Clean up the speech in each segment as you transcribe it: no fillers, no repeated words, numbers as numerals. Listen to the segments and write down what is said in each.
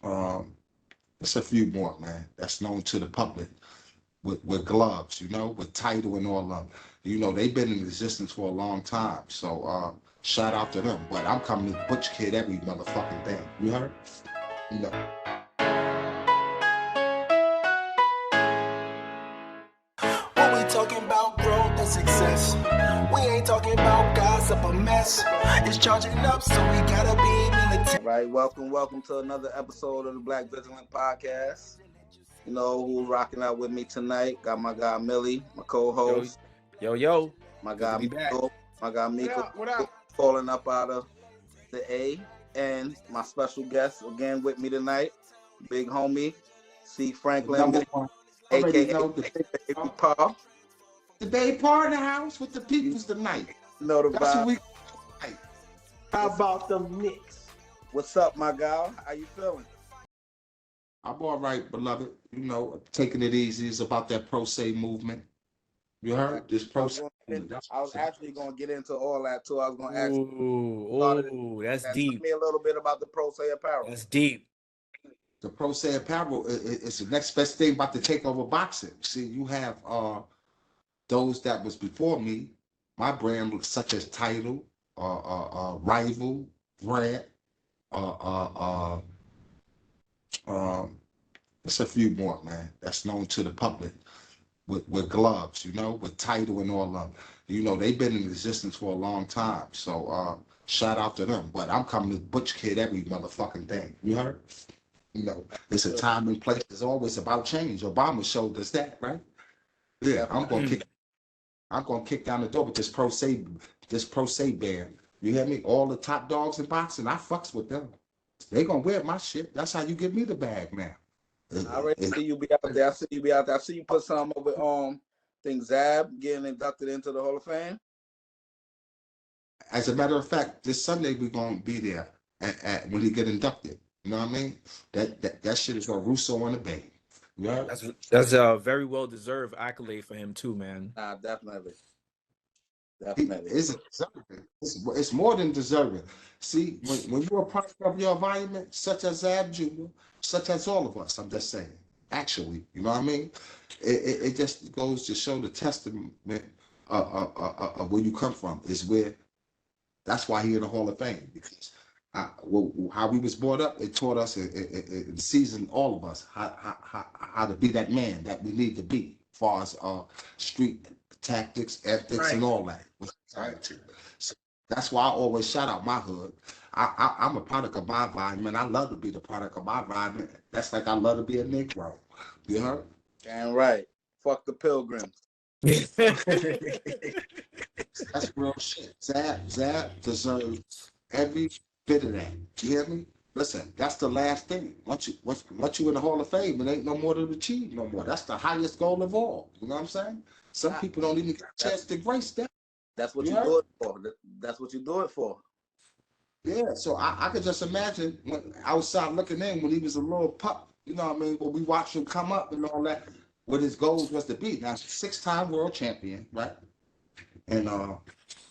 Um, there's a few more, man, that's known to the public with gloves, with title and all of them. They've been in existence for a long time. So shout out to them. But I'm coming to Butch Kid every motherfucking thing. You heard? You know. When we talking about growth and success, we ain't talking about gossip or mess. It's charging up, so we gotta be militant. Right, welcome to another episode of the Black Vigilant podcast. Who rocking out with me tonight? Got my guy Millie, my co-host. Yo. My guy Miko. What up? Calling up out of the A. And my special guest again with me tonight, big homie, C.Franklin, aka the Paul. The day part in the house with the peoples tonight. Know the That's what vibe. we. How about them Knicks? What's up, my guy? How you feeling? I'm all right, beloved. Taking it easy. It's about that pro se movement. You heard this pro se movement. I was actually going to get into all that too. I was going to ask That's tell deep. me a little bit about the pro se apparel. That's deep. The pro se apparel is the next best thing about to take over boxing. See, you have those that was before me. My brand such as Title, Rival, Brand, there's a few more, man, that's known to the public with gloves, with Title and all of them. They've been in existence for a long time. So shout out to them. But I'm coming to Butch Kid every motherfucking thing. You heard? It's a time and place. It's always about change. Obama showed us that, right? Yeah, I'm gonna kick down the door with this pro se band. You hear me? All the top dogs in boxing, I fucks with them. They gonna wear my shit. That's how you give me the bag now. I already see you be out there. I see you put some up with think Zab getting inducted into the Hall of Fame. As a matter of fact, this Sunday we're gonna be there when he get inducted. You know what I mean? That shit is gonna Russo on the bay. Yeah. That's a very well deserved accolade for him too, man. Nah, definitely. It's deserving. It's more than deserving. See, when you're a product of your environment, such as Zab Jr., such as all of us, I'm just saying, actually, you know what I mean? It just goes to show the testament of where you come from. That's why he's in the Hall of Fame, because how we was brought up, it taught us, it seasoned all of us how to be that man that we need to be, as far as street tactics, ethics, Right. and all that. So that's why I always shout out my hood. I'm a product of my environment. I love to be the product of my environment. That's like I love to be a Negro. You heard? Damn right. Fuck the Pilgrims. That's real shit. Zab deserves every bit of that. You hear me? Listen, that's the last thing. Once you in the Hall of Fame, it ain't no more to achieve no more. That's the highest goal of all. You know what I'm saying? Some people don't even get a chance to grace that. That's what You you heard? do it for. That's what you do it for. Yeah, so I could just imagine when outside looking in when he was a little pup, you know what I mean? When we watched him come up and all that, what his goals was to be. Now, 6-time world champion, right? And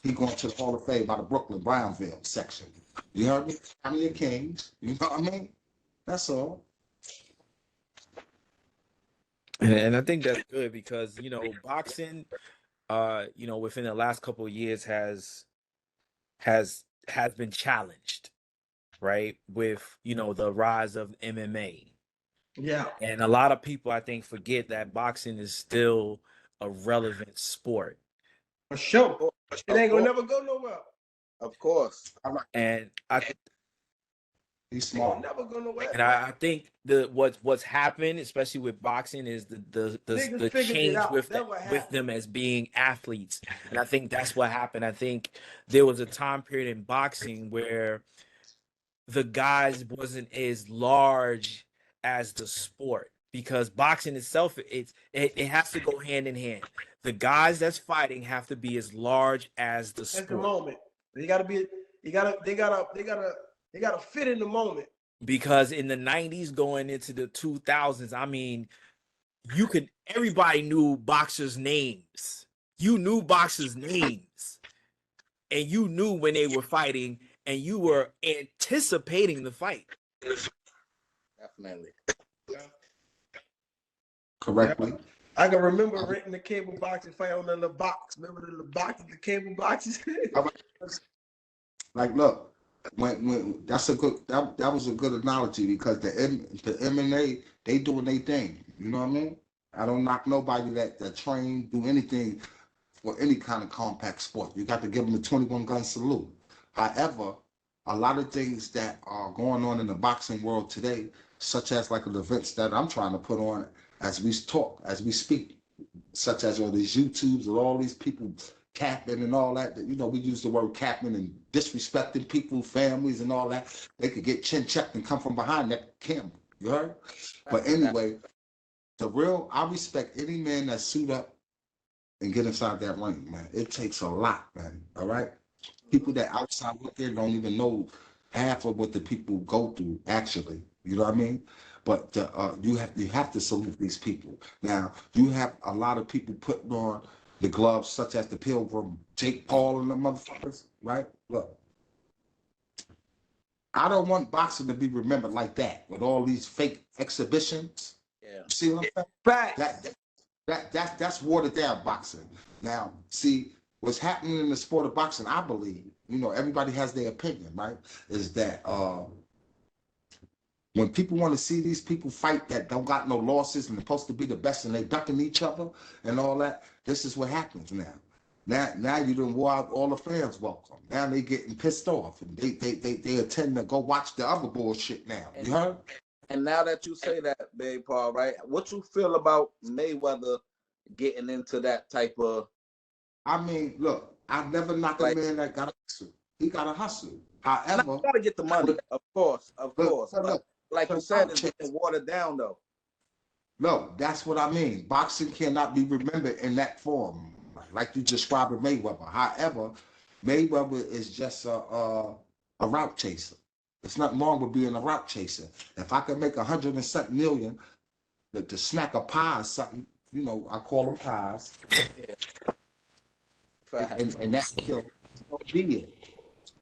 he going to the Hall of Fame by the Brooklyn Brownsville section. You heard me? Family of Kings. You know what I mean? That's all. And I think that's good because boxing, within the last couple of years has been challenged, right? With the rise of MMA. Yeah. And a lot of people, I think, forget that boxing is still a relevant sport. For sure. It ain't gonna never go nowhere. Of course. And He's It ain't smart. never go nowhere. I think what's happened, especially with boxing, is the Niggas figured it change out. with That's what with happened. them as being athletes. And I think that's what happened. I think there was a time period in boxing where the guys wasn't as large as the sport, because boxing itself, it has to go hand in hand. The guys that's fighting have to be as large as the That's the sport, moment. They gotta fit in the moment. because in the 90s going into the 2000s, I mean, everybody knew boxers' names. You knew boxers' names, and you knew when they were fighting, and you were anticipating the fight. Definitely. correctly. Yeah. I can remember renting the cable box and fight on the little box. Remember the little boxes, the cable boxes? Like, look, when that's a good that was a good analogy because the MMA they doing their thing. You know what I mean? I don't knock nobody that train do anything for any kind of compact sport. You got to give them the 21 gun salute. However, a lot of things that are going on in the boxing world today, such as like the events that I'm trying to put on as we talk, as we speak, such as all these YouTubes and all these people capping and all that. You know, we use the word capping and disrespecting people, families, and all that. They could get chin checked and come from behind that camera. You heard? But anyway, I respect any man that suit up and get inside that ring, man. It takes a lot, man. All right? People that outside with there don't even know half of what the people go through, actually. You know what I mean? But you have to salute these people. Now, you have a lot of people putting on the gloves, such as the Pilgrim, Jake Paul and the motherfuckers, right? Look, I don't want boxing to be remembered like that, with all these fake exhibitions. Yeah. See what I'm Facts. saying? That's watered down boxing. Now, see, what's happening in the sport of boxing, I believe, you know, everybody has their opinion, right? Is that when people want to see these people fight that don't got no losses and they're supposed to be the best and they ducking each other and all that, this is what happens now. Now you done wore out all the fans welcome. Now they getting pissed off and they intend to go watch the other bullshit now. You heard? And now that you say that, Big Paul, right? What you feel about Mayweather getting into that type of? I mean, look, I've never knocked a man that got a hustle. He got a hustle. However, you gotta get the money, of course. But like you said, it's getting watered down though. No, that's what I mean. Boxing cannot be remembered in that form, like you described with Mayweather. However, Mayweather is just a route chaser. There's nothing wrong with being a route chaser. If I could make 100 and something million to snack a pie or something, you know, I call them pies. Yeah. And that's kill. Be it.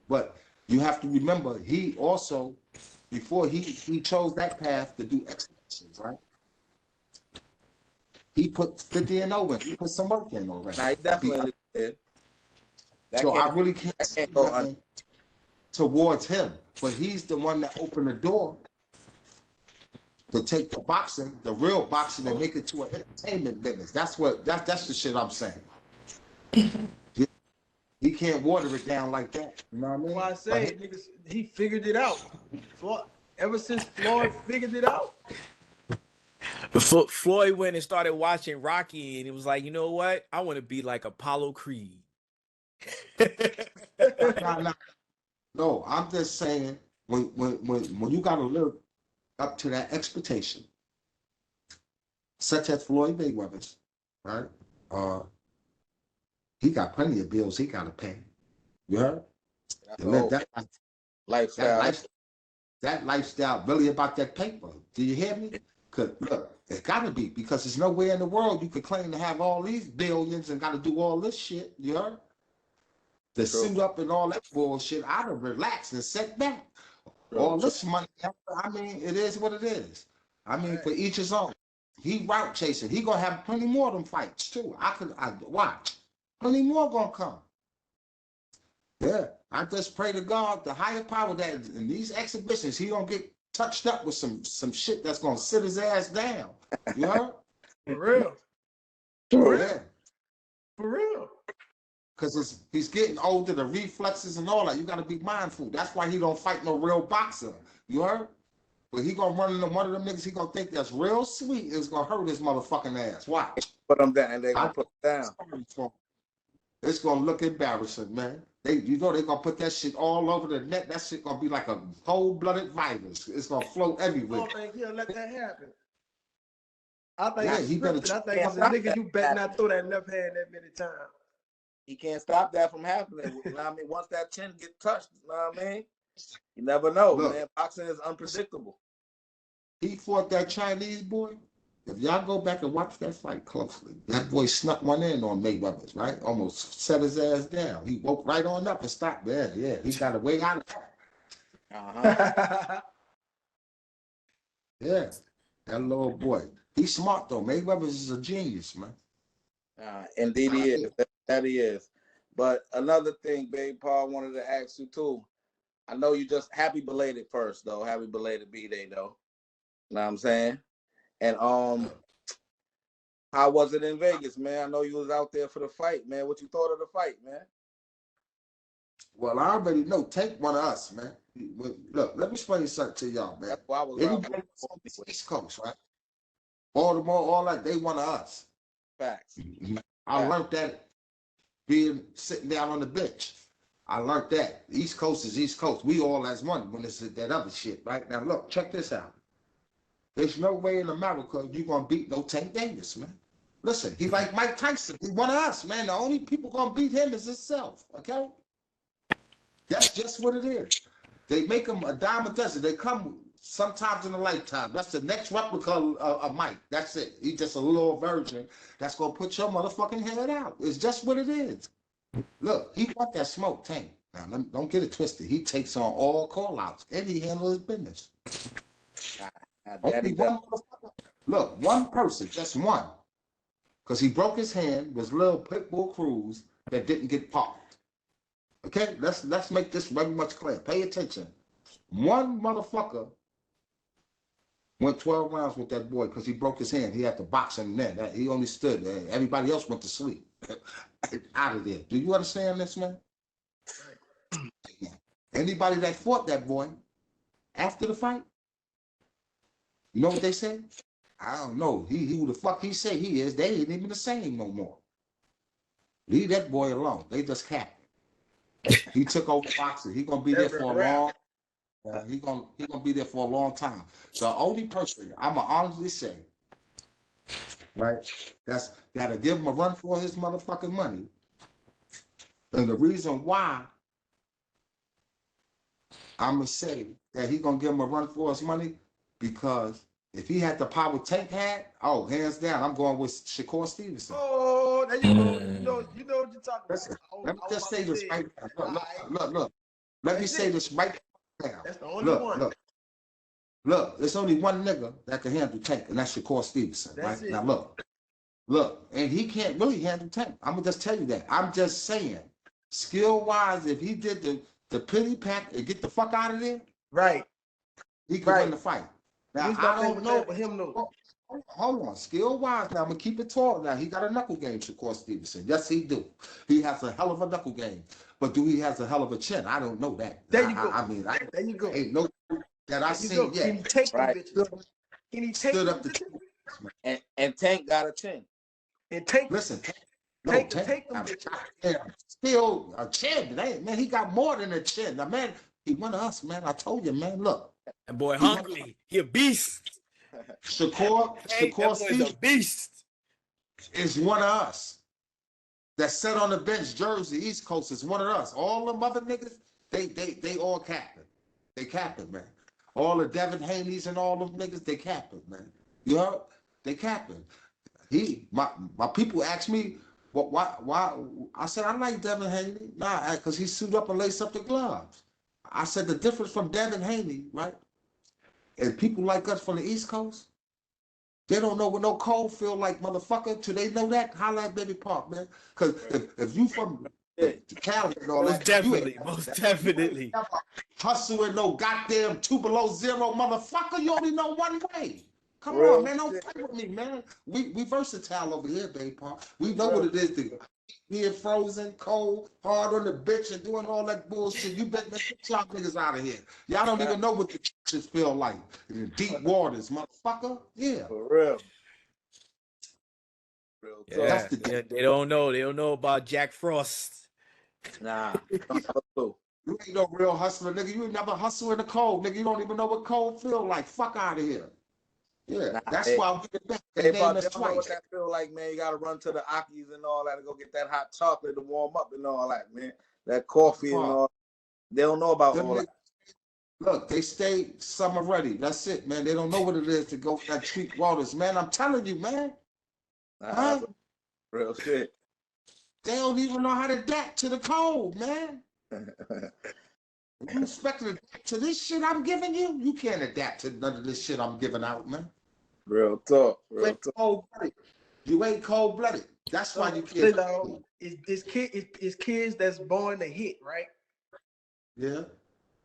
But you have to remember, he also, before he chose that path to do exhibitions, right? He put 50 and over. He put some work in already. Nah, he definitely did. So I really can't say nothing towards him. But he's the one that opened the door to take the boxing, the real boxing, and make it to an entertainment business. That's the shit I'm saying. He can't water it down like that. You know what I mean? Why I say, niggas, he figured it out. Ever since Floyd figured it out. Floyd went and started watching Rocky, and he was like, you know what? I want to be like Apollo Creed. No, I'm just saying when you got to live up to that expectation, such as Floyd Mayweather's, right? He got plenty of bills he got to pay. You heard? That lifestyle really about that paper. Do you hear me? Cause look, it's got to be because there's nowhere in the world you could claim to have all these billions and got to do all this shit. You heard? The suit up and all that bullshit. I'd have relaxed and sat back. All this money, I mean, it is what it is. I mean, for each his own. He route chasing. He gonna have plenty more of them fights too. I watch. Plenty more gonna come. Yeah, I just pray to God, the higher power, that in these exhibitions he gonna get touched up with some shit that's gonna sit his ass down. You know? For real. Yeah. For real. Because he's getting older, the reflexes and all that. You got to be mindful. That's why he don't fight no real boxer. You heard? But he gonna run into one of them niggas. He gonna think that's real sweet. It's gonna hurt his motherfucking ass. Watch. Put him down, and they gonna put him down. It's gonna look embarrassing, man. They gonna put that shit all over the net. That shit gonna be like a cold-blooded virus. It's gonna float everywhere. I don't think he'll let that happen. I think Yeah, it's he better. scripted. I think it's a nigga you better not throw that left hand that many times. He can't stop that from happening. You know what I mean? Once that chin get touched, you know what I mean? You never know, man. Boxing is unpredictable. He fought that Chinese boy. If y'all go back and watch that fight closely, that boy snuck one in on Mayweather's, right? Almost set his ass down. He woke right on up and stopped there. Yeah, he got a way out of that. Yeah, that little boy. He's smart though. Mayweather is a genius, man. Indeed he is. That he is. But another thing, Big Paul, wanted to ask you too. I know you just happy belated first though. Happy belated B-Day though. You know what I'm saying? And how was it in Vegas, man? I know you was out there for the fight, man. What you thought of the fight, man? Well, I already know. Take one of us, man. Look, let me explain something to y'all, man. That's why I was Anybody that's on the East Coast, right? Baltimore, all that, they one of us. Facts. I learned that being sitting down on the bench. I learned that. East Coast is East Coast. We all as one when it's that other shit, right? Now, look, check this out. There's no way in America you're going to beat no Tank Davis, man. Listen, he like Mike Tyson. He one of us, man. The only people going to beat him is himself, okay? That's just what it is. They make him a dime a dozen. They come sometimes in a lifetime. That's the next replica of Mike. That's it. He's just a little version that's going to put your motherfucking head out. It's just what it is. Look, he want that smoke, Tank. Now, don't get it twisted. He takes on all call-outs, and he handles his business. Only one motherfucker. Look, one person, just one. Because he broke his hand, was little Pitbull Cruz that didn't get popped. Okay, let's make this very much clear. Pay attention. One motherfucker went 12 rounds with that boy because he broke his hand. He had to box him then. He only stood. Everybody else went to sleep. Out of there. Do you understand this, man? Anybody that fought that boy after the fight, you know what they said? I don't know. He who the fuck he say he is, they ain't even the same no more. Leave that boy alone. They just capped. He took over boxing. He gonna be there for a long. He gonna be there for a long time. The only person I'ma honestly say, right, that's gotta give him a run for his motherfucking money. And the reason why I'ma say that he gonna give him a run for his money, because if he had the power Tank had, oh, hands down, I'm going with Shakur Stevenson. Oh, there you go. You know what you're talking Listen, about. let me just say this right now. Look. Let me say this right now. That's the only one. Look, there's only one nigga that can handle Tank, and that's Shakur Stevenson, That's right? it. Now look, and he can't really handle Tank. I'm gonna just tell you that. I'm just saying, skill-wise, if he did the pity pack and get the fuck out of there, right, he could win the fight. Now I don't know. For him, though. Hold on, skill-wise, now I'm gonna keep it tall. Now he got a knuckle game, Shakur Stevenson. Yes, he do. He has a hell of a knuckle game, but do he has a hell of a chin? I don't know that. There you go. I mean, there you go. Ain't no that I seen yet. Can he take Right. Can he take Stood up to And Tank got a chin. and take? Listen, Take Tank, them. still a chin. Man, he got more than a chin. Now, man, he one of us, man. I told you, man. Look, That boy hungry. He a beast. Shakur That boy's a Stevenson beast. is one of us. That sat on the bench, Jersey, East Coast is one of us. All them other niggas, they all capping. They capping, man. All the Devin Haney's and all them niggas, they capping, man. You heard? They capping. My people ask me, why? I said, I like Devin Haney. Nah, because he suit up and lace up the gloves. I said, the difference from Devin Haney, right? And people like us from the East Coast, they don't know what no cold feel like, motherfucker. Till they know that, holla at Baby Park, man. Because if you from Cali and all Most that, most definitely. Hustle and no goddamn 2 below 0, motherfucker. You only know one way. Come on, man. Don't play with me, man. We versatile over here, Baby Park. We know what it is to being frozen, cold, hard on the bitch, and doing all that bullshit. You better get y'all niggas out of here. Y'all don't even know what the trenches feel like in the deep waters, motherfucker. Yeah. For real. Yeah, they don't know. They don't know about Jack Frost. Nah, don't have a clue. You ain't no real hustler, nigga. You ain't never hustle in the cold, nigga. You don't even know what cold feel like. Fuck out of here. Yeah, that's why we get back. They name us don't know what twice. that feel like, man. You gotta run to the Akis and all that to go get that hot chocolate to warm up and all that, man. That coffee and all. They don't know about all that. Look, they stay summer ready. That's it, man. They don't know what it is to go for that treat waters, man. I'm telling you, man. Huh? Real shit. They don't even know how to adapt to the cold, man. You expect to adapt to this shit I'm giving you? You can't adapt to none of this shit I'm giving out, man. Real talk. You Real ain't talk. cold-blooded. You ain't cold-blooded. That's why you Say can't. dog, it's kids that's born to hit, right? Yeah.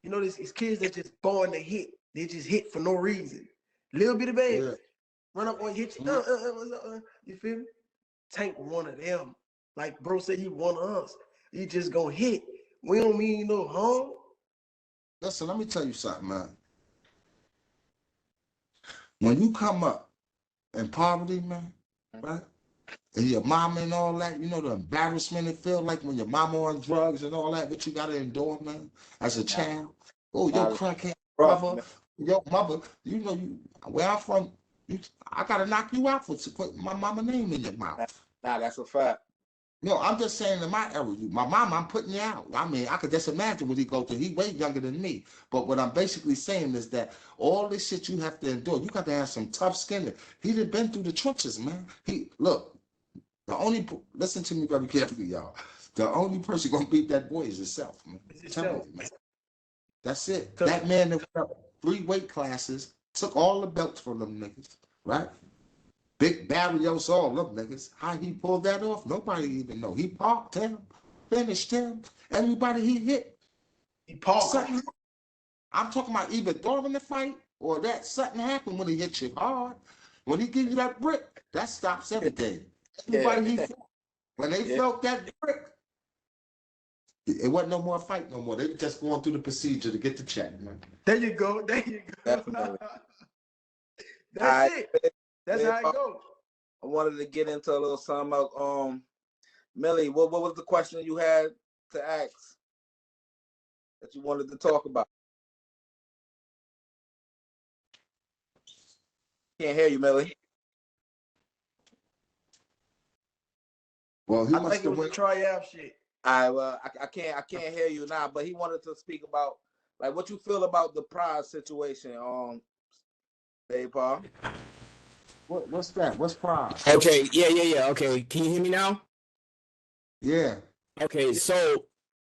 You know, it's kids that's just born to hit. They just hit for no reason. Little bit of baby. Yeah. Run up on you, hit you. You feel me? Tank one of them. Like bro said, he one of us. He just gonna hit. We don't mean no harm. Listen, let me tell you something, man. When you come up in poverty, man, right? And your mama and all that, you know the embarrassment it feel like when your mama on drugs and all that, what you gotta endure, man, as a child. Oh, your crackhead Rough, mother, man. your mother, you know you where I'm from, I gotta knock you out for to put my mama name in your mouth. Nah, that's a fact. No, I'm just saying in my era, my mama, I'm putting you out. I mean, I could just imagine what he go through. He way younger than me. But what I'm basically saying is that all this shit you have to endure, you got to have some tough skin. He done been through the trenches, man. Listen to me very carefully, y'all. The only person gonna beat that boy is yourself, man. It's I'm telling itself. you, man. That's it. Cause That man that went up 3 weight classes, took all the belts from them niggas, right? Big Barrios, all them niggas. How he pulled that off, nobody even know. He parked him, finished him. Everybody he hit, he parked. something. I'm talking about either during the fight or that something happened when he hit you hard. When he give you that brick, that stops everything. Everybody he fought, when they felt that brick, it wasn't no more fight no more. They were just going through the procedure to get the check, man. There you go. There you go. Definitely. That's All it. right, That's how it goes. I wanted to get into a little something about Millie, what was the question you had to ask that you wanted to talk about? Can't hear you, Millie. Well, he I must think it have was a went. tryout shit. I can't hear you now, but he wanted to speak about like what you feel about the prize situation, Dave Paul. What's that? What's pride? Okay, yeah. Okay, can you hear me now? Yeah. Okay, so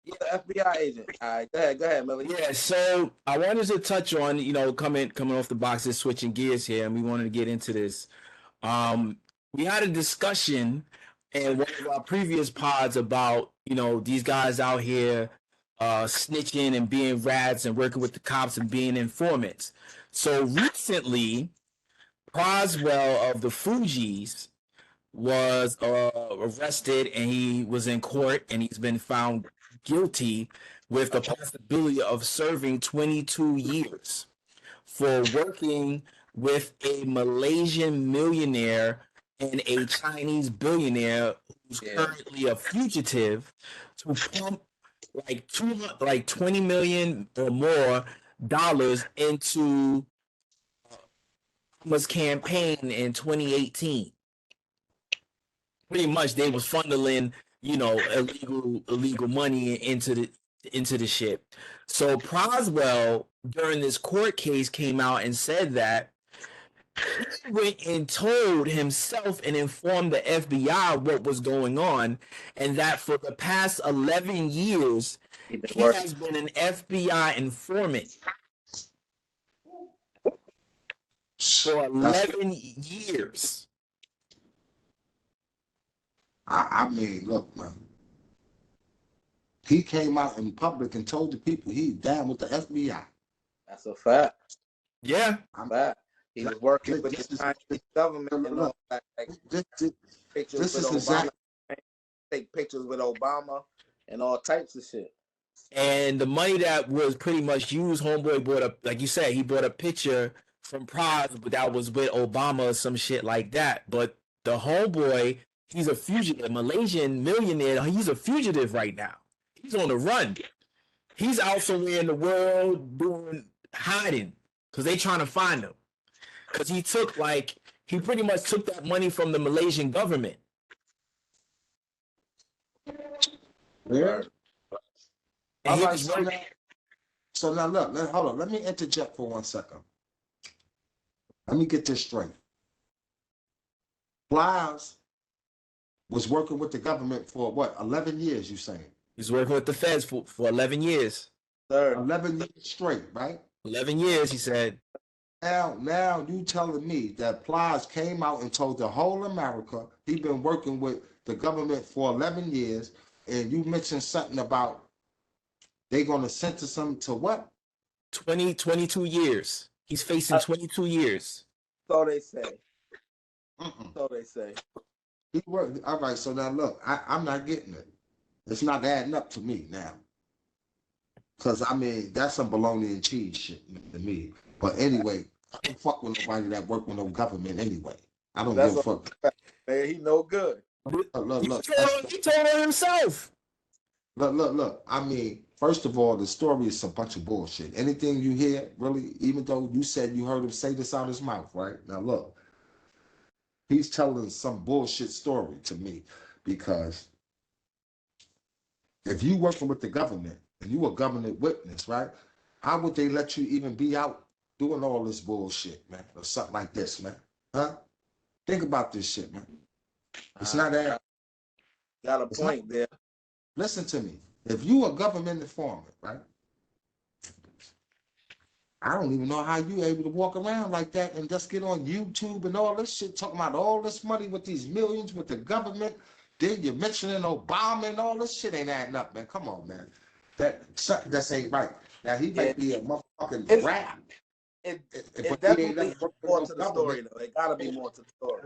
You're the FBI agent. All right, go ahead, Millie. yeah, so I wanted to touch on, coming off the boxes, switching gears here, and we wanted to get into this. We had a discussion in one of our previous pods about, these guys out here snitching and being rats and working with the cops and being informants. So recently, Croswell of the Fugees was arrested and he was in court and he's been found guilty with the possibility of serving 22 years for working with a Malaysian millionaire and a Chinese billionaire who's currently a fugitive to pump like 20 million or more dollars into Obama's campaign in 2018. Pretty much they was funneling, illegal money into the shit. So Proswell during this court case came out and said that he went and told himself and informed the FBI what was going on, and that for the past 11 years he has been an FBI informant for 11 years. I mean, look, man. He came out in public and told the people he's down with the FBI. That's a fact. Yeah. Fact. He was working with the Chinese government and all that. Like, pictures with Obama. Take pictures with Obama and all types of shit. And the money that was pretty much used, homeboy bought a, like you said, he bought a picture from Prague, but that was with Obama or some shit like that. But the homeboy, he's a fugitive, Malaysian millionaire. He's a fugitive right now. He's on the run. He's out somewhere in the world hiding because they trying to find him. Because he pretty much took that money from the Malaysian government. Yeah. And Right, so now look, hold on. Let me interject for 1 second. Let me get this straight. Plies was working with the government for what, 11 years, you saying? He's working with the feds for 11 years. Sir. 11 years straight, right? 11 years, he said. Now you telling me that Plies came out and told the whole America he been working with the government for 11 years, and you mentioned something about they gonna sentence him to what? 22 years. He's facing 22 years. So they say. Mm-mm. So they say. He worked. All right, so now look, I'm not getting it. It's not adding up to me now. Cause I mean that's some bologna and cheese shit to me. But anyway, I don't fuck with nobody that work with no government anyway. I don't That's give a fuck. man, he no good. Look. He told on himself. Look. I mean, first of all, the story is a bunch of bullshit. Anything you hear, really, even though you said you heard him say this out his mouth, right? Now look, he's telling some bullshit story to me because if you working with the government and you a government witness, right? How would they let you even be out doing all this bullshit, man, or something like this, man? Huh? Think about this shit, man. It's not that. Got a point there. Listen to me. If you a government informant, right? I don't even know how you able to walk around like that and just get on YouTube and all this shit, talking about all this money with these millions with the government. Then you're mentioning Obama and all this shit ain't adding up, man. Come on, man. Something just ain't right. Now he might be a motherfucking rap. It But he ain't definitely never worked with more no to the story government. though. It gotta be more to the story.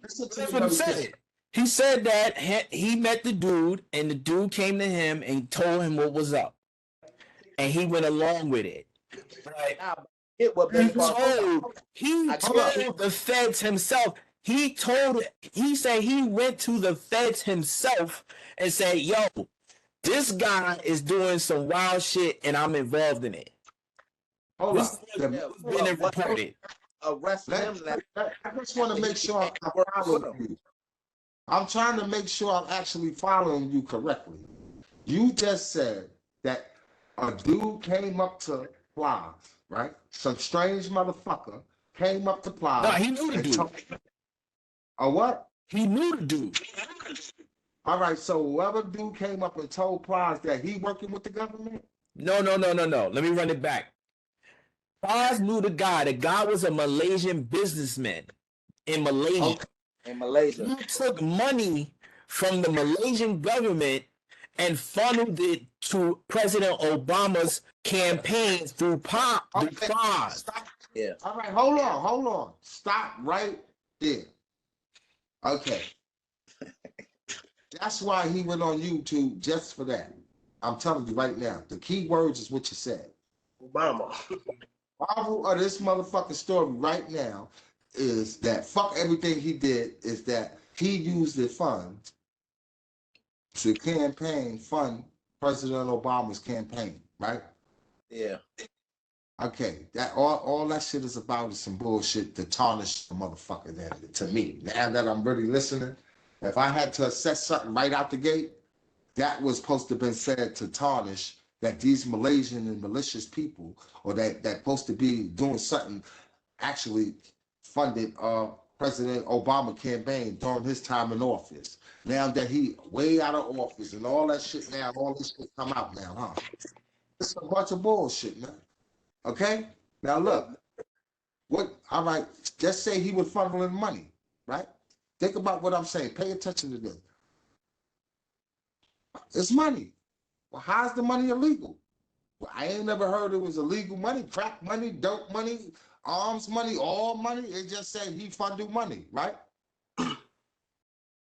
Listen to That's me, what he brother. said. He said that he met the dude, and the dude came to him and told him what was up, and he went along with it. Right? Now, get what Baby Paul He told the feds himself. He said he went to the feds himself and said, "Yo, this guy is doing some wild shit, and I'm involved in it." Hold This up. is been reported. Arrest him now. I just want to make sure I'm following you. I'm trying to make sure I'm actually following you correctly. You just said that a dude came up to Plies, right? Some strange motherfucker came up to Plies. No, he knew the dude. A what? He knew the dude. All right, so whoever dude came up and told Plies that he working with the government? No. Let me run it back. Plies knew the guy. The guy was a Malaysian businessman in Malaysia. Okay. In Malaysia. He took money from the Malaysian government and funneled it to President Obama's campaign through Plies. Yeah. All right, hold on. Stop right there. Okay. That's why he went on YouTube just for that. I'm telling you right now. The key words is what you said. Obama. Marvel of this motherfucking story right now is that fuck everything he did is that he used the funds to fund President Obama's campaign, right? Yeah. Okay, that all that shit is about is some bullshit to tarnish the motherfucker then to me. Now that I'm really listening, if I had to assess something right out the gate, that was supposed to have been said to tarnish that these Malaysian and malicious people, or that supposed to be doing something, actually funded President Obama campaign during his time in office. Now that he way out of office and all that shit now, all this shit come out now, huh? It's a bunch of bullshit, man. Okay? Now look, all right, just say he was funneling money, right? Think about what I'm saying. Pay attention to this. It's money. Well, how's the money illegal? Well, I ain't never heard it was illegal money, crack money, dope money, arms money, all money. It just said he funded money, right?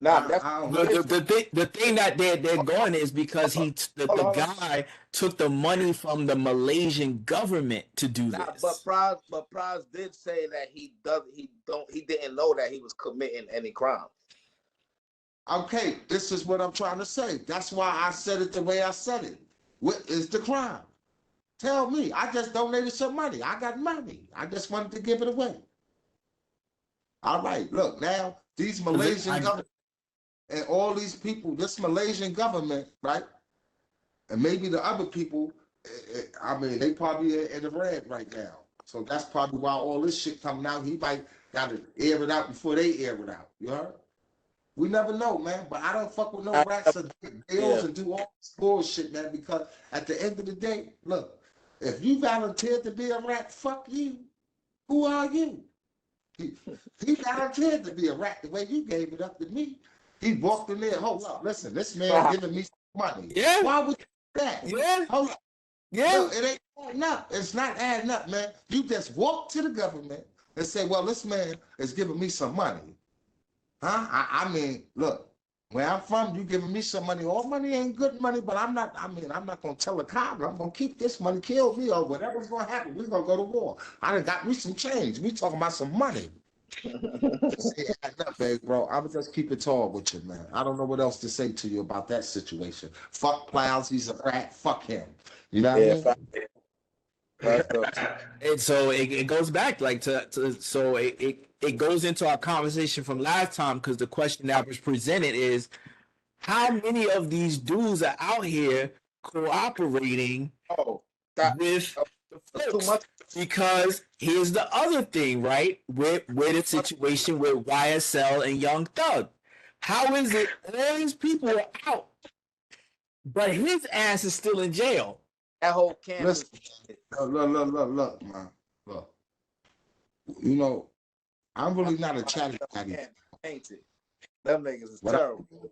Now that's the thing that they're going is because the guy took the money from the Malaysian government to do this. But Prize did say that he didn't know that he was committing any crime. Okay, this is what I'm trying to say. That's why I said it the way I said it. What is the crime? Tell me. I just donated some money. I got money. I just wanted to give it away. All right, look, now these Malaysian government and all these people, this Malaysian government, right? And maybe the other people, I mean, they probably in the red right now. So that's probably why all this shit coming out. He might got to air it out before they air it out. You heard? We never know, man. But I don't fuck with no rats or deals and do all this bullshit, man. Because at the end of the day, look, If you volunteered to be a rat, fuck you. Who are you? He, he volunteered to be a rat the way you gave it up to me. He walked in there, hold up, listen, this man giving me money. Yeah. Why would you do that? Yeah. Hold up. Yeah. Look, it ain't adding up. It's not adding up, man. You just walk to the government and say, well, this man is giving me some money. Huh? I mean, look, where I'm from, you giving me some money. All money ain't good money, but I'm not gonna tell the cop, I'm gonna keep this money, kill me, or whatever's gonna happen. We're gonna go to war. I done got me some change. We talking about some money. Baby, bro, I would just keep it tall with you, man. I don't know what else to say to you about that situation. Fuck Plows, he's a rat. Fuck him. You know what I mean? That's the And so it goes back like to so it goes into our conversation from last time, because the question that was presented is how many of these dudes are out here cooperating that, with the that's too folks? much. Because here's the other thing, right? With the situation with YSL and Young Thug. How is it all these people are out, but his ass is still in jail? That whole campus. Look, man. Look. You know, I'm really not a chatty patty. Ain't it? Them niggas is What terrible.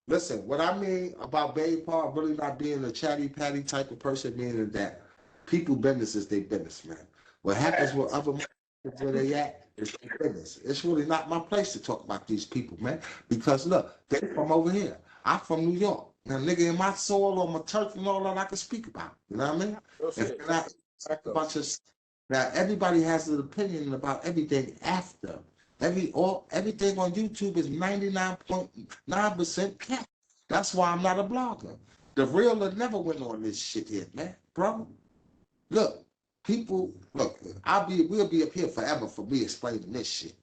Listen, what I mean about Baby Paul really not being a chatty patty type of person, meaning that people business is their business, man. What happens with other motherfuckers where they at is their business. It's really not my place to talk about these people, man. Because look, they from over here. I'm from New York. Now, nigga, in my soil or my turf and all that I can speak about. You know what I mean? If not a bunch of now everybody has an opinion about everything after. Everything on YouTube is 99.9% cat. That's why I'm not a blogger. The real never went on this shit here, man, bro. Look, people, look, we'll be up here forever for me explaining this shit.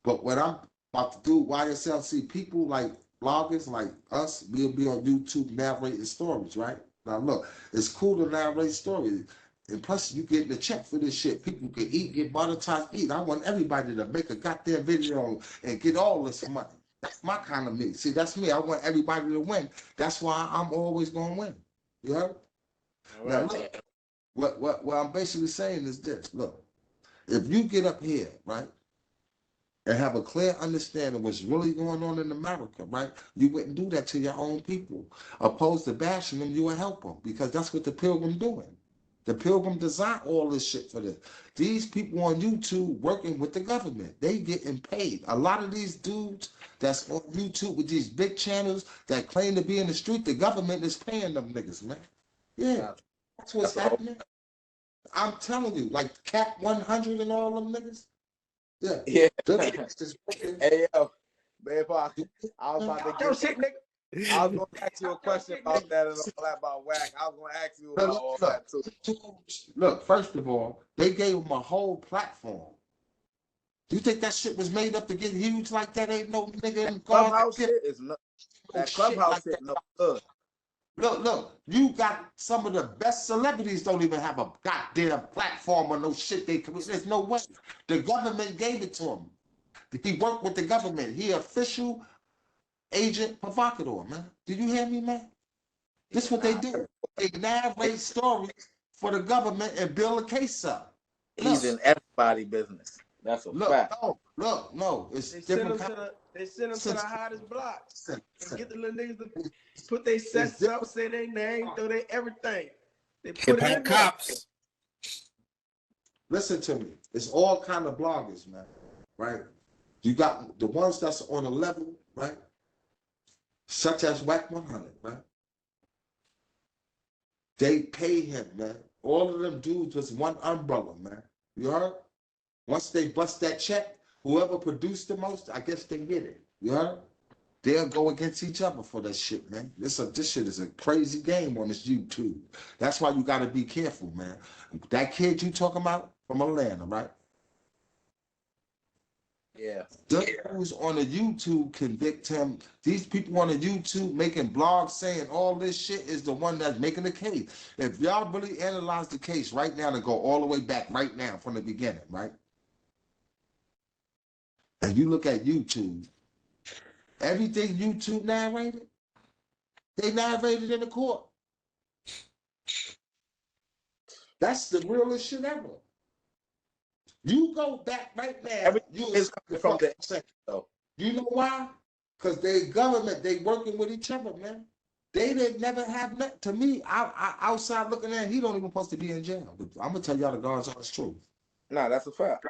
But what I'm about to do, YSLC, people like bloggers like us, we'll be on YouTube narrating stories, right? Now look, it's cool to narrate stories. And plus, you getting a check for this shit. People can eat, get monetized, eat. I want everybody to make a goddamn video and get all this money. That's my kind of me. See, that's me. I want everybody to win. That's why I'm always going to win. You heard? Now, look, what I'm basically saying is this. Look, if you get up here, right, and have a clear understanding of what's really going on in America, right, you wouldn't do that to your own people. Opposed to bashing them, you would help them, because that's what the Pilgrim doing. The Pilgrim designed all this shit for this. These people on YouTube working with the government, they getting paid. A lot of these dudes that's on YouTube with these big channels that claim to be in the street, the government is paying them niggas, man. Yeah, that's what's happening. I'm telling you, like Cat 100 and all them niggas. Yeah. Hey, yo, babe, I was about to get nigga. I was going to ask you a question about that and all that about whack. I was going to ask you about all that too. Look, first of all, they gave him a whole platform. Do you think that shit was made up to get huge like that? Ain't no nigga in Clubhouse shit is no. That Clubhouse shit no good. Look, you got some of the best celebrities don't even have a goddamn platform or no shit they can. There's no way. The government gave it to him. He worked with the government. He official agent provocateur, man. Did you hear me, man? This is what they do. They narrate stories for the government and build a case up. He's in everybody's business. That's a fact. No. It's they different. They send them to the hottest blocks. And get the little niggas to put their sets up, say their name, throw their everything. They put it in cops. Listen to me. It's all kind of bloggers, man. Right? You got the ones that's on a level, right? Such as Whack 100, right? They pay him, man. All of them dudes was one umbrella, man. You heard? Once they bust that check, whoever produced the most, I guess they get it. You heard? They'll go against each other for that shit, man. This shit is a crazy game on this YouTube. That's why you gotta be careful, man. That kid you talking about from Atlanta, right? Yeah. Those on the YouTube convict him. These people on the YouTube making blogs saying all this shit is the one that's making the case. If y'all really analyze the case right now and go all the way back right now from the beginning, right? And you look at YouTube, everything YouTube narrated, they narrated in the court. That's the realest shit ever. You go back right now, Everything you is the coming from the fucking though. You know why? Because they government, they working with each other, man. They didn't never have nothing. To me, I outside looking at, he don't even supposed to be in jail. But I'm gonna tell y'all the God's honest truth. Nah, that's a fact.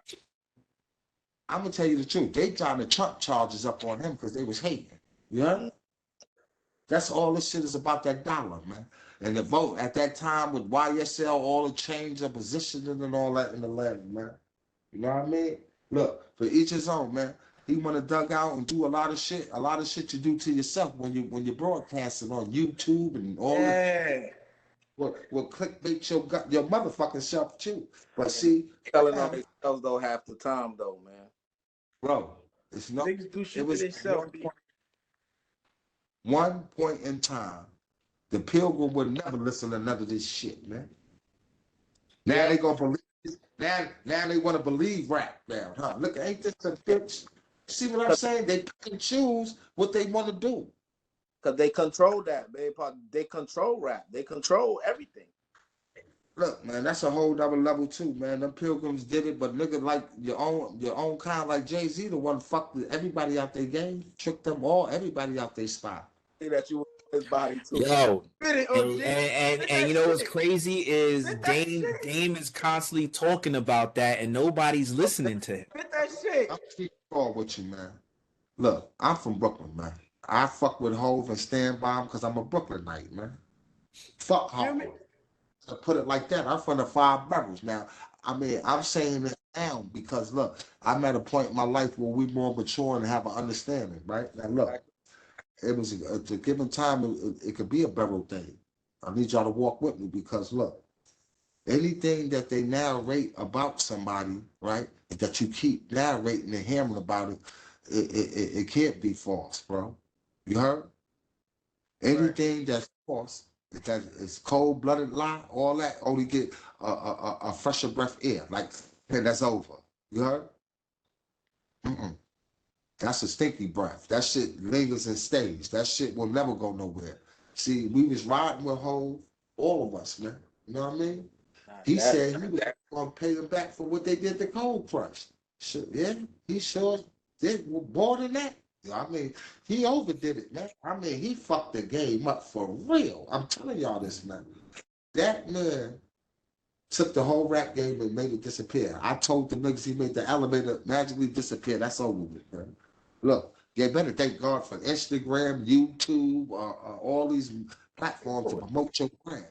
I'm gonna tell you the truth. They trying to Trump charges up on him because they was hating. Yeah, that's all this shit is about, that dollar, man. And the vote at that time with YSL, all the change of positioning and all that in the land, man. You know what I mean? Look, for each his own, man. He want to dug out and do a lot of shit you do to yourself when you're broadcasting on YouTube and all this. Yeah. Will clickbait your motherfucking self too. But see, Telling on themselves though half the time though, man. bro, it's no. Niggas do It shit to was themselves. one point in time, the Pilgrim would never listen to none of this shit, man. Now Yeah. they gonna believe. Now they want to believe rap now, huh? Look, ain't this a bitch? See what I'm saying? They pick and choose what they want to do. Cause they control that, babe. They control rap. They control everything. Look, man, that's a whole other level too, man. Them Pilgrims did it, but nigga, like your own kind, like Jay-Z, the one fucked everybody out their game, tricked them all, everybody out their spot. See that you his body too. Yo, Spit it, and OG. and you know what's Shit. crazy is Spit that Dame shit. is constantly talking about that and nobody's listening to him. Spit that shit. I'm keep all with you, man. Look, I'm from Brooklyn, man. I fuck with Hove and stand by him because I'm a Brooklynite, man. Fuck Feel me? Harlem. To put it like that, I'm from the five boroughs. Now, I mean, I'm saying this now because look, I'm at a point in my life where we're more mature and have an understanding, right? Now, look, it was at a given time, it could be a borough thing. I need y'all to walk with me because look, anything that they narrate about somebody, right, that you keep narrating and hearing about it, it can't be false, bro. You heard? Anything that's false, that is cold-blooded lie, all that, only get a fresher breath air, like, and that's over. You heard? Mm-mm. That's a stinky breath. That shit lingers and stays. That shit will never go nowhere. See, we was riding with Hov, all of us, man. You know what I mean? He said he was gonna pay them back for what they did to Cold Crush. Sure, yeah, he sure did more than that. I mean, he overdid it, man. I mean, he fucked the game up for real. I'm telling y'all this, man. That man took the whole rap game and made it disappear. I told the niggas he made the elevator magically disappear. That's over with, man. Look, you better thank God for Instagram, YouTube, all these platforms to promote your brand.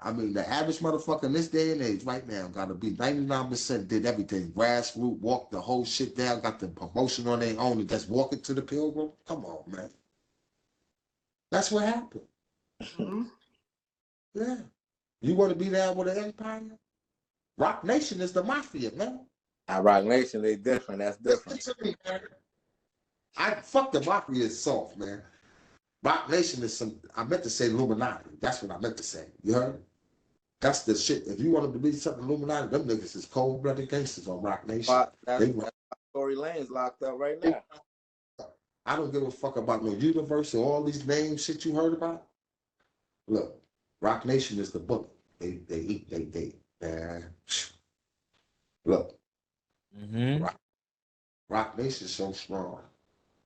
I mean, the average motherfucker in this day and age right now got to be 99% did everything. Grassroots, walked the whole shit down, got the promotion on their own, and just walk it to the Pilgrim. Come on, man. That's what happened. Mm-hmm. Yeah. You want to be down with an empire? Rock Nation is the mafia, man. Rock Nation, they different. That's different. Listen to me, man. I fuck the mafia is soft, man. Rock Nation is some. I meant to say Illuminati. That's what I meant to say. You heard? That's the shit. If you want to be something Illuminati, them niggas is cold-blooded gangsters on Rock Nation. That's Tory Lane's locked up right now. I don't give a fuck about no universe or all these names shit you heard about. Look, Rock Nation is the book. They eat, man. Look, Rock Nation's so strong,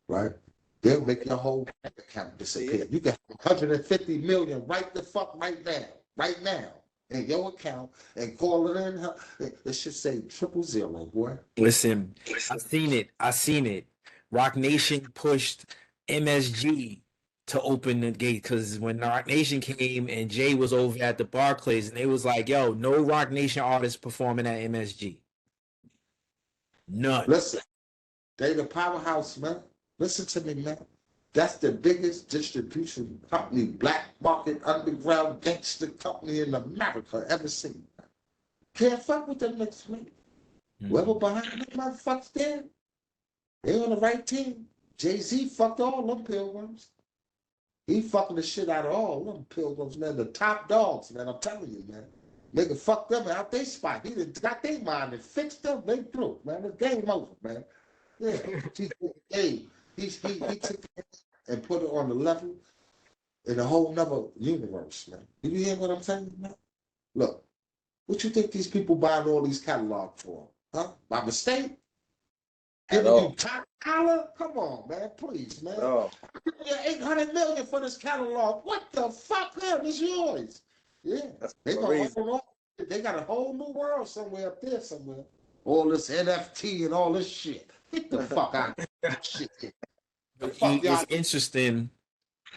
right? They'll make your whole bank account disappear. You got 150 million right the fuck right now in your account and call it in. It should say 000, boy. Listen, I seen it. Rock Nation pushed MSG to open the gate because when Rock Nation came and Jay was over at the Barclays and they was like, yo, no Rock Nation artists performing at MSG. None. Listen, they the powerhouse, man. Listen to me, man. That's the biggest distribution company, black market, underground gangster company in America ever seen. Can't fuck with them niggas, man. Whoever behind them motherfuckers there, they on the right team. Jay-Z fucked all them Pilgrims. He fucking the shit out of all them Pilgrims, man. The top dogs, man. I'm telling you, man. Nigga fucked them out they spot. He done got their mind and fixed them. They through, man. The game over, man. Yeah. He took it and put it on the level in a whole nother universe, man. You hear what I'm saying, man? Look, What you think these people buying all these catalogs for? Huh? By mistake? At Giving you all. top dollar? Come on, man, please, man. Oh, You 800 million for this catalog. What the fuck, man? It's yours. Yeah, that's they for a gonna reason. own all. They got a whole new world somewhere up there somewhere. All this NFT and all this shit. Get the fuck out of here. Shit. The But fuck y'all. it's interesting.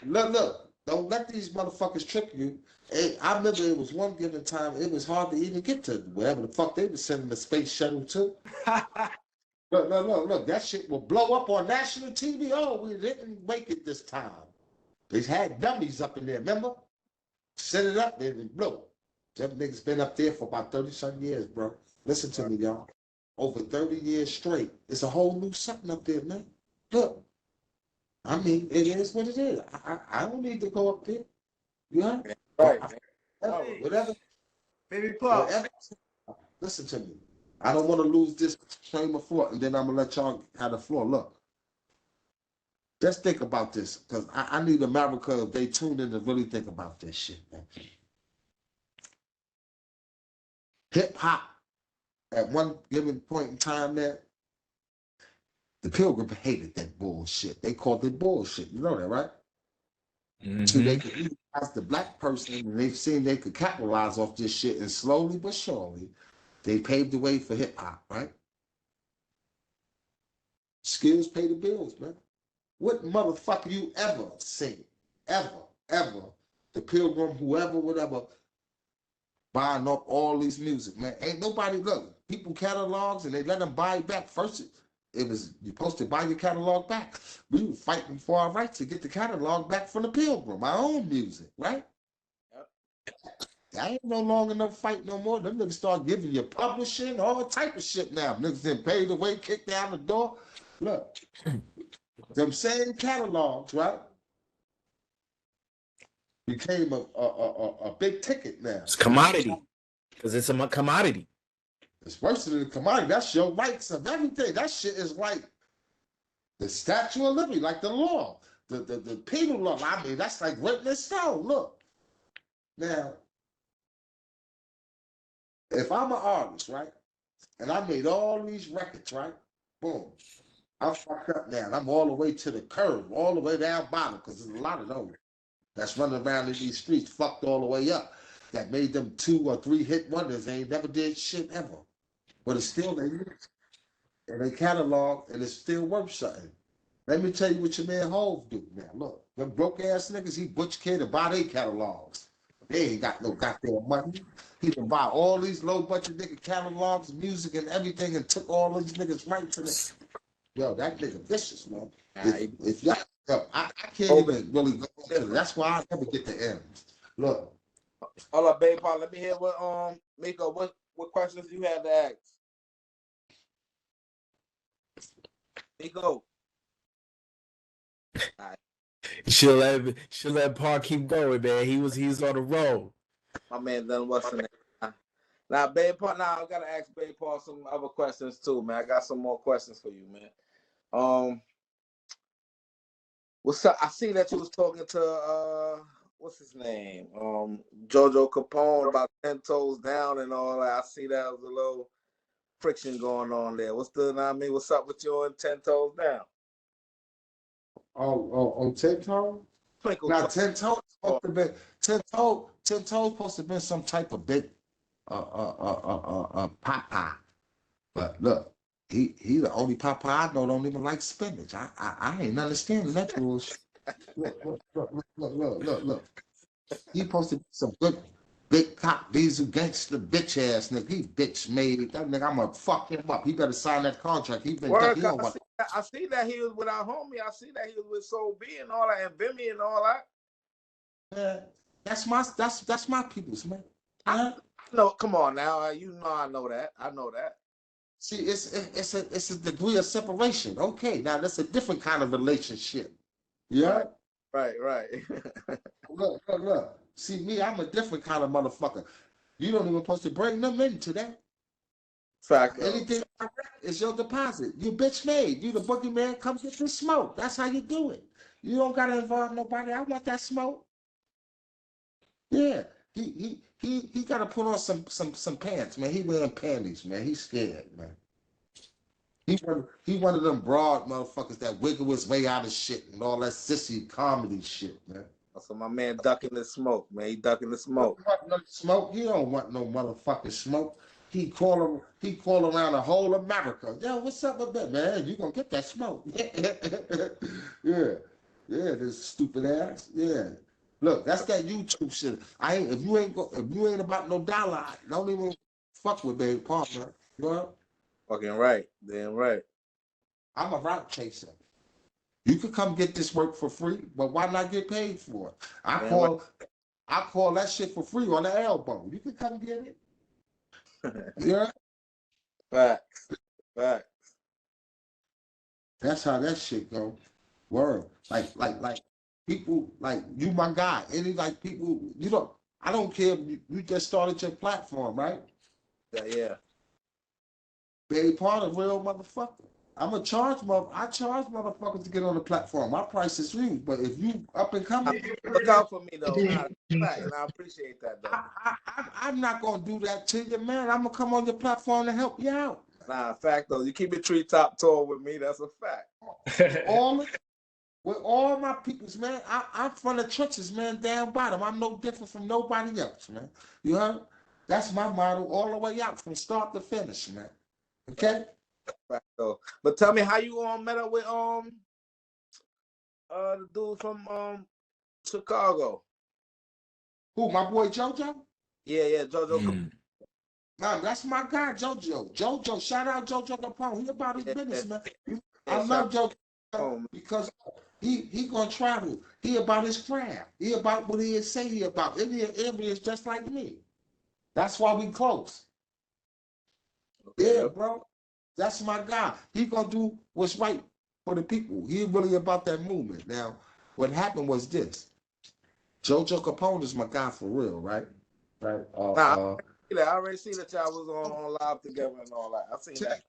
Look. Don't let these motherfuckers trick you. Hey, I remember it was one given time, it was hard to even get to wherever the fuck they were sending the space shuttle to. Look. That shit will blow up on national TV. Oh, we didn't make it this time. They had dummies up in there, remember? Set it up and it blew. Them niggas been up there for about 30-something years, bro. Listen to me, y'all. Over 30 years straight. It's a whole new something up there, man. Look. I mean, it is what it is. I don't need to go up there. You know? Right. Whatever. Baby Pop. Whatever. Listen to me. I don't want to lose this train of thought, and then I'm gonna let y'all have the floor. Look. Just think about this, because I need America, if they tune in, to really think about this shit, man. Hip hop, at one given point in time, man, the Pilgrim hated that bullshit. They called it bullshit. You know that, right? So they could utilize the black person, and they've seen they could capitalize off this shit, and slowly but surely, they paved the way for hip hop, right? Skills pay the bills, man. What motherfucker you ever seen, ever, the Pilgrim, whoever, whatever, buying up all these music, man? Ain't nobody, look, people catalogs and they let them buy it back. First, it was, you're supposed to buy your catalog back. We were fighting for our rights to get the catalog back from the Pilgrim, our own music, right? I ain't no longer no fight no more. Them niggas start giving you publishing, all type of shit now. Niggas didn't pay the way, kick down the door. Look, them same catalogs, right, became a big ticket now. It's commodity. Because it's a commodity. It's worse than the commodity. That's your rights of everything. That shit is like the Statue of Liberty, like the law, the penal law. I mean, that's like written in stone. Look, now, if I'm an artist, right, and I made all these records, right, boom, I'm fucked up now. I'm all the way to the curb, all the way down bottom, because there's a lot of those that's running around in these streets, fucked all the way up, that made them 2 or 3 hit wonders. They ain't never did shit ever. But it's still they and they catalog, and it's still worth something. Let me tell you what your man Hove do now. Look, them broke ass niggas, he butch kid to buy their catalogs. They ain't got no goddamn money. He can buy all these low budget nigga catalogs, music and everything, and took all these niggas right to the. Yo, that nigga vicious, man. If y'all, yo, I can't even really go into it. That's why I never get the end. Look. Hold up, babe, Paul. Let me hear what Miko, what questions you had to ask. Miko. She'll let Paul keep going, man. He's on the roll. My man done what's the name? Now, babe, Paul. Now I gotta ask babe Paul some other questions too, man. I got some more questions for you, man. What's up? I see that you was talking to what's his name? Jojo Capone about 10 toes down and all that. I see that was a little friction going on there. What's up with you on 10 toes down? On 10 toes? Now 10 toes supposed to be 10 toes supposed to be some type of big Popeye. But look, he the only Popeye I know don't even like spinach. I ain't understanding that bullshit. Look. He supposed to be some good big cop diesel gangster bitch ass nigga. He bitch made that nigga. I'm gonna fuck him up. He better sign that contract. He been I see that he was with our homie. I see that he was with Soul B and all that, and Bimmy and all that. Man, that's my people's, man. No, come on now. You know I know that. I know that. See, it's a degree of separation. Okay, now that's a different kind of relationship. Yeah. Right. Look. See, me, I'm a different kind of motherfucker. You don't even supposed to bring them into that. Fact. Anything like that is your deposit. You bitch made. You the boogeyman. Come get the smoke. That's how you do it. You don't gotta involve nobody. I want that smoke. Yeah. he got to put on some pants, man. He wearing panties, man. He's scared, man. He one of them broad motherfuckers that wiggle his way out of shit and all that sissy comedy shit, man. So my man ducking the smoke, man. He ducking the He smoke. don't want no smoke. He don't want no motherfucking smoke. He call around the whole America. Yo, what's up with that, man? You gonna get that smoke? Yeah, this stupid ass. Yeah. Look, that's that YouTube shit. If you ain't about no dollar, don't even fuck with Baby Partner. You know? Fucking right. Damn right. I'm a route chaser. You could come get this work for free, but why not get paid for it? I call that shit for free on the elbow. You could come get it. Yeah. Facts. Facts. That's how that shit go. Word. Like people like you, my guy. Any like people, I don't care if you just started your platform, right? Yeah. Baby part of real motherfucker. I charge motherfuckers to get on the platform. My price is huge, but if you up and coming, Look out for me though. Nah, fact, and I appreciate that though. I'm not gonna do that to you, man. I'm gonna come on your platform to help you out. Nah, fact though. You keep it treetop tall with me. That's a fact. With all my peoples, man. I'm from the trenches, man, down bottom. I'm no different from nobody else, man. You heard? That's my model all the way out from start to finish, man. Okay? Fact though. But tell me how you met up with the dude from Chicago. Who, my boy JoJo? Yeah, JoJo. Man, that's my guy, JoJo. JoJo, shout out JoJo Capone. He about his business, man. I love JoJo because he gonna travel. He about his craft. He about what he say he about. Indian is just like me. That's why we close. Yeah, bro. That's my guy. He gonna do what's right for the people. He really about that movement. Now, what happened was this. JoJo Capone is my guy for real, right? Right. I already see that y'all was on live together and all that. I seen that.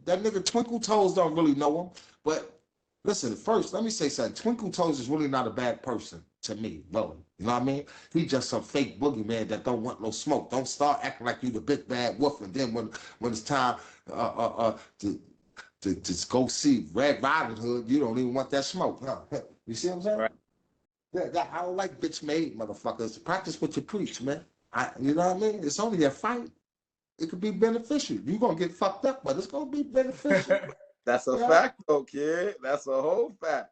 That nigga Twinkle Toes don't really know him, but listen, first let me say something. Twinkle Toes is really not a bad person to me, really. You know what I mean? He just some fake boogeyman that don't want no smoke. Don't start acting like you the big bad wolf, and then when it's time to go see Red Riding Hood, you don't even want that smoke, huh? You see what I'm saying? Right. I don't like bitch made motherfuckers. Practice what you preach, man. You know what I mean? It's only a fight. It could be beneficial. You're gonna get fucked up, but it's gonna be beneficial. That's a fact though, kid. That's a whole fact.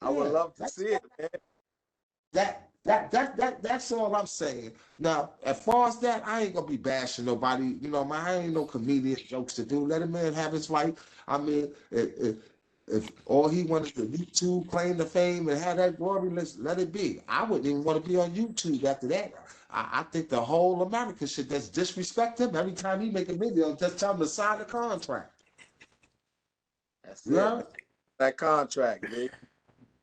I would love to see it, man. That's all I'm saying. Now, as far as that, I ain't gonna be bashing nobody. You know, I ain't no comedian jokes to do. Let a man have his life. I mean, if all he wanted to YouTube, claim the fame, and have that glory, let it be. I wouldn't even want to be on YouTube after that. I think the whole America should just disrespect him every time he make a video. Just tell him to sign the contract. That's it. That contract, dude.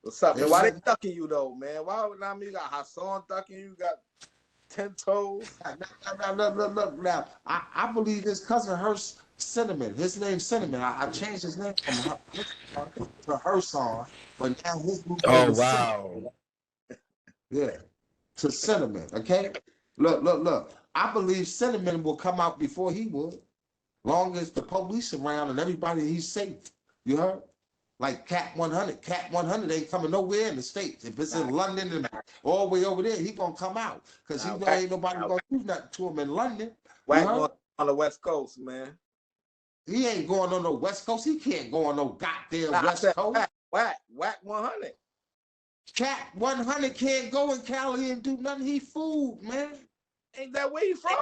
What's up, man? Why they ducking you though, man? Why you got Hassan ducking you? You got 10 toes. Look, now. I believe his cousin Hearst Cinnamon. His name's Cinnamon. I changed his name from to Herson, but now his new name is Cinnamon. Yeah, to Cinnamon. Okay. Look. I believe Cinnamon will come out before he would, long as the police around and everybody he's safe. You heard? Like Cat 100. Cat 100 ain't coming nowhere in the States. If it's in London and all the way over there, he gonna come out. Because he know ain't nobody gonna do nothing to him in London. Whack on the West Coast, man. He ain't going on no West Coast. He can't go on no goddamn West Coast. Whack 100. Cat 100 can't go in Cali and do nothing. He fooled, man. Ain't that where you from?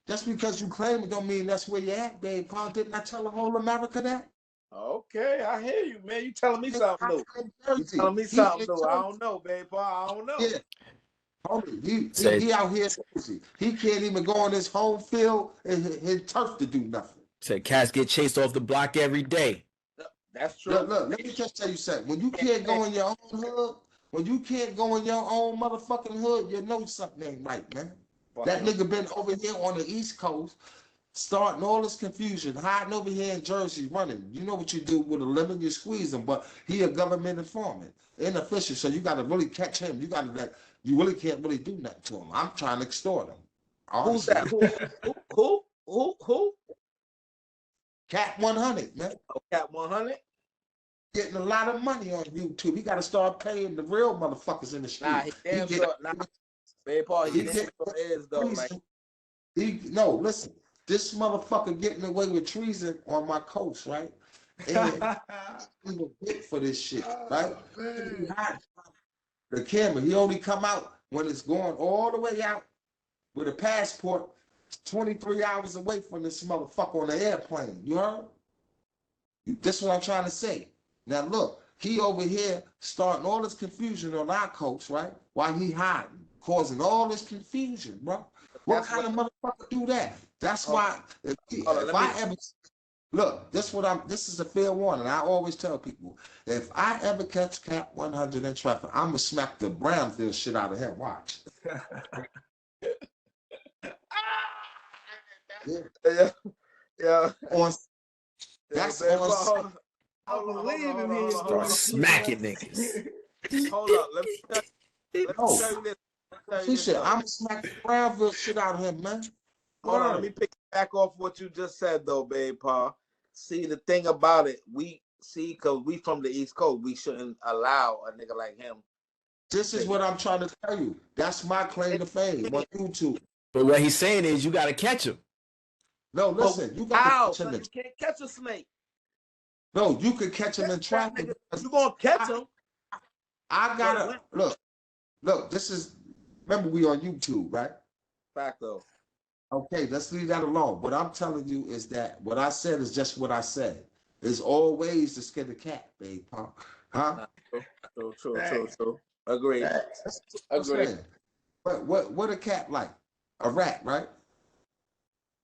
Just because you claim it don't mean that's where you at, babe. Paul, didn't I tell the whole America that? Okay, I hear you, man. You telling me something new. You telling me something new. I don't know, babe. I don't know. Yeah. Homie, he out here. He can't even go on his home field and his turf to do nothing. Said cats get chased off the block every day. That's true. Look, let me just tell you something. When you can't go in your own hood, when you can't go in your own motherfucking hood, you know something ain't right, man. That nigga been over here on the East Coast, starting all this confusion, hiding over here in Jersey, running. You know what you do with a lemon, you squeeze him, but he a government informant, inofficial, so you got to really catch him. You got to you really can't really do nothing to them. I'm trying to extort them. Who's Honestly. that? Who? Cat 100, man. Oh, Cat 100? Getting a lot of money on YouTube. He got to start paying the real motherfuckers in the street. Nah, he damn sure. Nah, baby Paul, he damn sure is though. Like, no, listen. This motherfucker getting away with treason on my coast, right? And he was big for this shit, right? The camera, he only come out when it's going all the way out with a passport 23 hours away from this motherfucker on the airplane. You heard? This is what I'm trying to say. Now look, he over here starting all this confusion on our coast, right? While he hiding, causing all this confusion, bro. What kind of motherfucker do that? That's why if I ever look, this is a fair warning. I always tell people, if I ever catch Cat 100 in traffic, I'm gonna smack the Brownsville shit out of him. Watch. yeah. On that's on. I believe him. Start smacking niggas. Hold up, let me tell you this. He said, I'm gonna smack the Brownsville shit out of him, man. Hold on, let me pick back off what you just said though, babe, Paul. See, the thing about it, because we from the East Coast, we shouldn't allow a nigga like him. This is what I'm trying to tell you. That's my claim to fame on YouTube. But what he's saying is you got to catch him. No, listen, you got to catch him. You can't catch a snake. No, you could catch him in traffic. You gonna catch him? I gotta look. This is, remember we on YouTube, right? Fact though. Okay, let's leave that alone. What I'm telling you is that what I said is just what I said. There's always to skin the cat, babe, huh? True. Agree. Agree. What a cat like? A rat, right?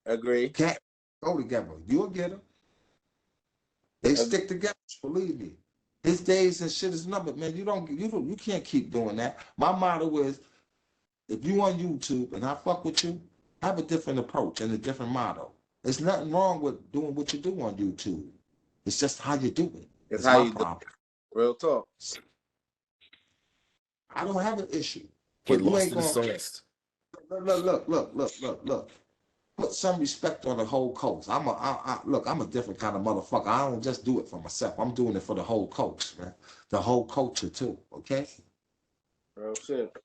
Agree. Cat go together. You'll get them. They stick together. Believe me. His days and shit is numbered, man. You can't keep doing that. My motto is, if you on YouTube and I fuck with you, have a different approach and a different motto. There's nothing wrong with doing what you do on YouTube. It's just how you do it. It's how you do it. Real talk. I don't have an issue. Get lost in the sauce. Look. Put some respect on the whole coast. I'm a different kind of motherfucker. I don't just do it for myself. I'm doing it for the whole coast, man. The whole culture too, okay? Real shit.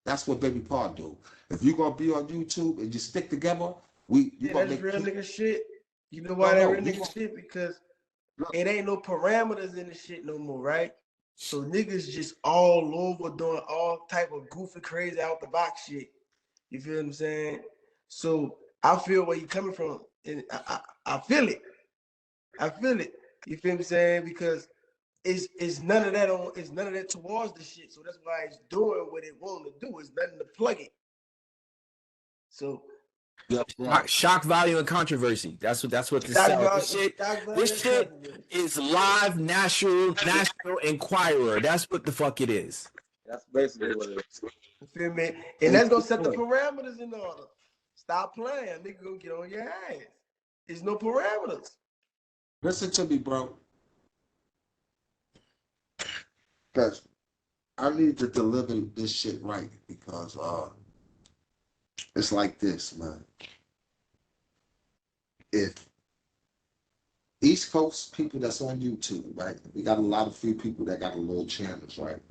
That's what Baby Paul do. If you're gonna be on YouTube and you stick together, that's real nigga shit. You know why that real nigga shit? Because it ain't no parameters in the shit no more, right? So niggas just all over doing all type of goofy, crazy out the box shit. You feel what I'm saying? So I feel where you're coming from, and I feel it. I feel it. You feel what I'm saying? Because it's none of that towards the shit. So that's why it's doing what it wants to do. It's nothing to plug it. So shock value and controversy. That's what this sells. This shit is live National Enquirer. That's what the fuck it is. That's basically what it is. You feel me? And that's gonna set the parameters in order. Stop playing. Nigga gonna get on your ass. There's no parameters. Listen to me, bro. Because I need to deliver this shit right, because it's like this, man. If East Coast people that's on YouTube, right? We got a few people that got a little channels, right?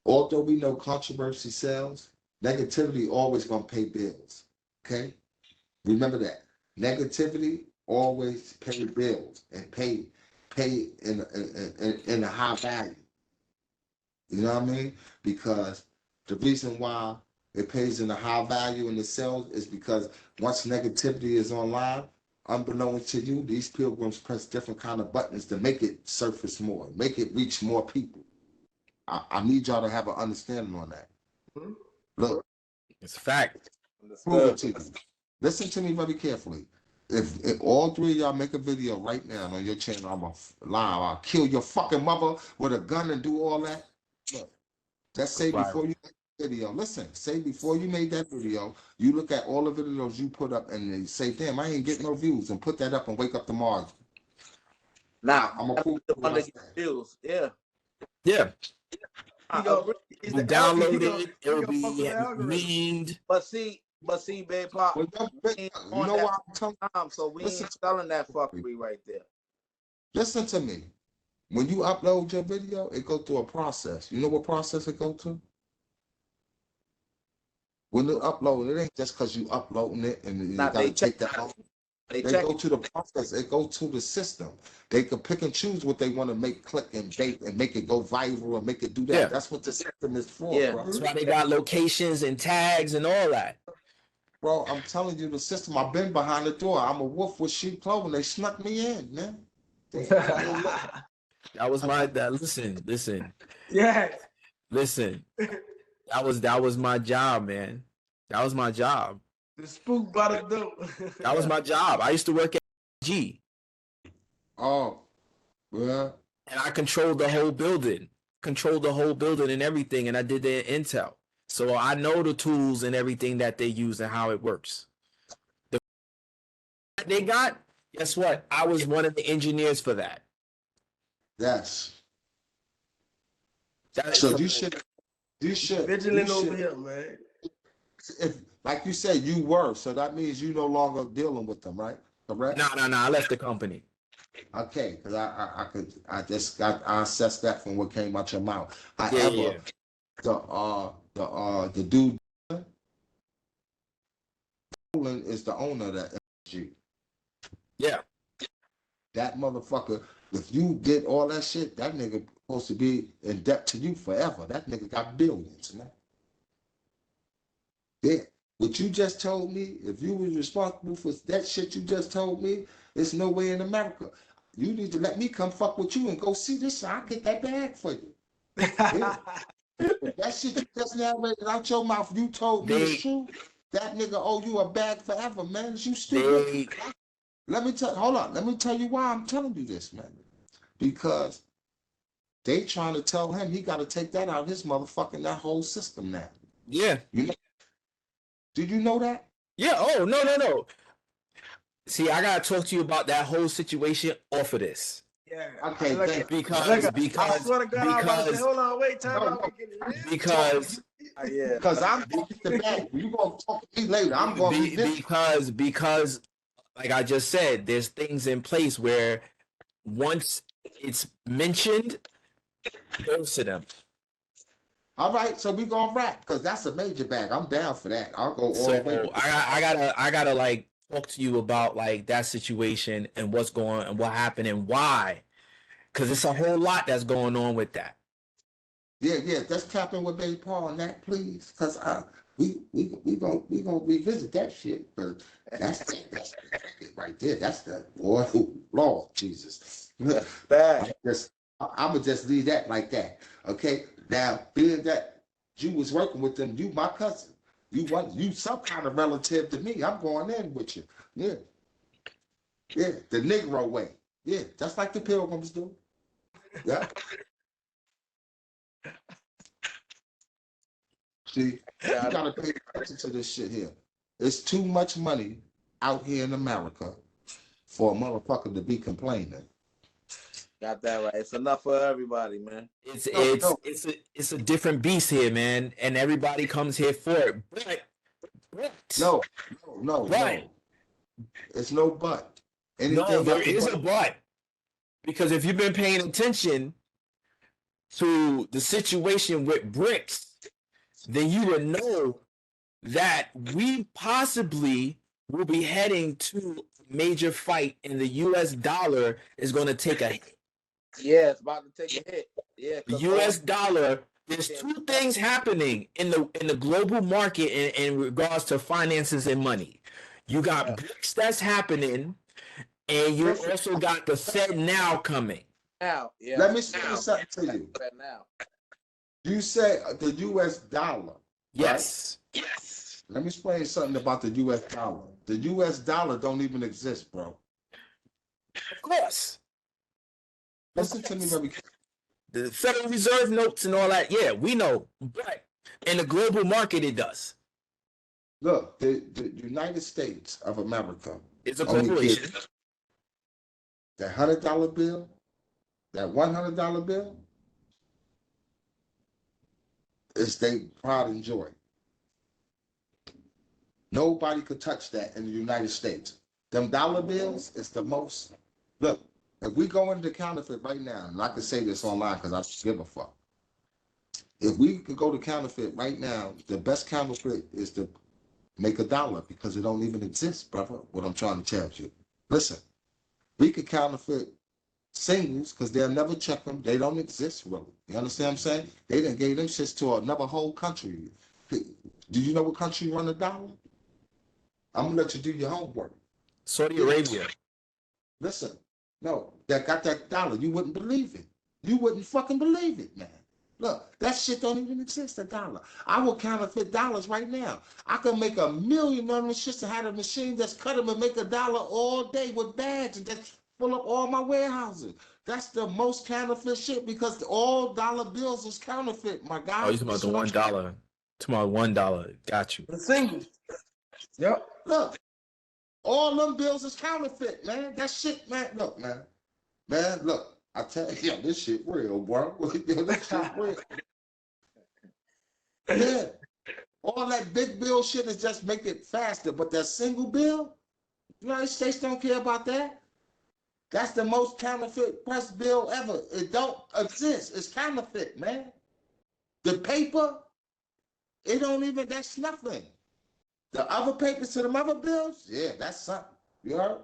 Although we know controversy sells, negativity always gonna pay bills. Okay? Remember that. Negativity always pay bills and pay in a high value. You know what I mean? Because the reason why it pays in a high value in the sales is because once negativity is online, unbeknownst to you, these pilgrims press different kind of buttons to make it surface more, make it reach more people. I need y'all to have an understanding on that. Look, it's a fact. Prove it to you. Listen to me very carefully. If all three of y'all make a video right now on your channel, I'm gonna lie. I'll kill your fucking mother with a gun and do all that. Look, just say before you make the video. Listen, say before you made that video, you look at all the videos you put up and you say, "Damn, I ain't getting no views," and put that up and wake up tomorrow. Nah, I'm gonna prove the one that gets views. Yeah. It's You the algorithm. download it, He it'll gonna fuck be with the algorithm. memed. But see, Big Pop, Well, we ain't you on know that why I'm telling time, so we listen, ain't selling that fuckery right there. listen to me. When you upload your video, it go through a process. You know what process it go to? When you upload, it ain't just because you uploading it and you Now got to they check. take that long. They They check. go to the process. It go to the system. They can pick and choose what they want to make click and bait and make it go viral and make it do that. Yeah. That's what the system is for, Yeah. bro. That's why they got locations and tags and all that. Bro, I'm telling you, the system. I've been behind the door. I'm a wolf with sheep clothing. They snuck me in, man. That was my listen. Yes. Listen. That was my job, man. That was my job. The spook by the door. That was my job. I used to work at G, Oh, well, and I controlled the whole building, and everything, and I did their intel. So I know the tools and everything that they use and how it works. The they got, guess what? I was one of the engineers for that. yes. That So you should, Vigilant over here, man. if, like you said, you were. So that means you no longer dealing with them, right? Correct? no. I left the company. Okay, because I assessed that from what came out your mouth. However, Yeah. the dude is the owner of that energy. Yeah. That motherfucker, if you did all that shit, that nigga supposed to be in debt to you forever. That nigga got billions, man. Yeah. What you just told me, if you was responsible for that shit you just told me, it's no way in America. You need to let me come fuck with you and go see this shit. I'll get that bag for you. Yeah. If that shit you just narrated out your mouth, you told me it's true. That nigga owe you a bag forever, man. Is you stupid? Hold on. Let me tell you why I'm telling you this, man. Because they trying to tell him he got to take that out of his motherfucking that whole system now. Yeah. You know? Did you know that? Yeah. Oh, no. See, I gotta talk to you about that whole situation off of this. Yeah. Okay, Because I swear to God, I was about to say, hold on, wait, time out. Because Yeah. Because I'm going to get the bag. You going to talk to me later. I'm going to be because like I just said, there's things in place where once it's mentioned, goes to them. All right, so we gonna rap because that's a major bag. I'm down for that. I'll go all the way. So I gotta like talk to you about like that situation and what's going and what happened and why, because it's a whole lot that's going on with that. Yeah. Let's tap in with Baby Paul on that, please, because we gonna revisit that shit. But that's it right there. That's the boy. Lord Jesus. Bad. I'm gonna just leave that like that. Okay. Now, being that you was working with them, you my cousin. You some kind of relative to me. I'm going in with you. Yeah. The Negro way. Yeah, just like the Pilgrims do. Yeah. See, you gotta pay attention to this shit here. It's too much money out here in America for a motherfucker to be complaining. Got that right. It's enough for everybody, man. It's a different beast here, man, and everybody comes here for it. But no. It's no but. No, there is a but. Because if you've been paying attention to the situation with BRICS, then you would know that we possibly will be heading to a major fight and the US dollar is going to take a hit. Yeah, it's about to take a hit. Yeah, the US dollar, there's two things happening in the global market in regards to finances and money. You got BRICS that's happening, and you also got the Fed now coming. Now, yeah. Let me say something to you. Now. You say the US dollar. Yes. Right? Yes. Let me explain something about the US dollar. The US dollar don't even exist, bro. Of course. Listen to me very carefully. The Federal Reserve notes and all that, yeah, we know. But in the global market, it does. Look, the United States of America. It's a corporation. That $100 bill, that $100 bill, is their pride and joy. Nobody could touch that in the United States. Them dollar bills is the most. Look, if we go into counterfeit right now, and I can say this online because I don't give a fuck. If we could go to counterfeit right now, the best counterfeit is to make a dollar because it don't even exist, brother. What I'm trying to tell you. Listen, we could counterfeit singles because they'll never check them. They don't exist, really. You understand what I'm saying? They done gave them shits to another whole country. Do you know what country run a dollar? I'm gonna let you do your homework. Saudi Arabia. Listen, no, that got that dollar. You wouldn't believe it. You wouldn't fucking believe it, man. Look, that shit don't even exist, a dollar. I will counterfeit dollars right now. I can make $1 million on this shit to have a machine that's cut them and make a dollar all day with bags and just fill up all my warehouses. That's the most counterfeit shit because all dollar bills is counterfeit, my guy. Oh, you talking about the $1? Talking about $1. Got you. The singles. Yep. Look, all them bills is counterfeit, man. That shit, man. Look, man. Man, look. I tell you, yo, this shit real, bro. Yo, this shit real. Yeah. All that big bill shit is just make it faster, but that single bill, United States don't care about that. That's the most counterfeit press bill ever. It don't exist. It's counterfeit, man. The paper, it don't even, that's nothing. The other papers to them other bills, yeah, that's something. You heard?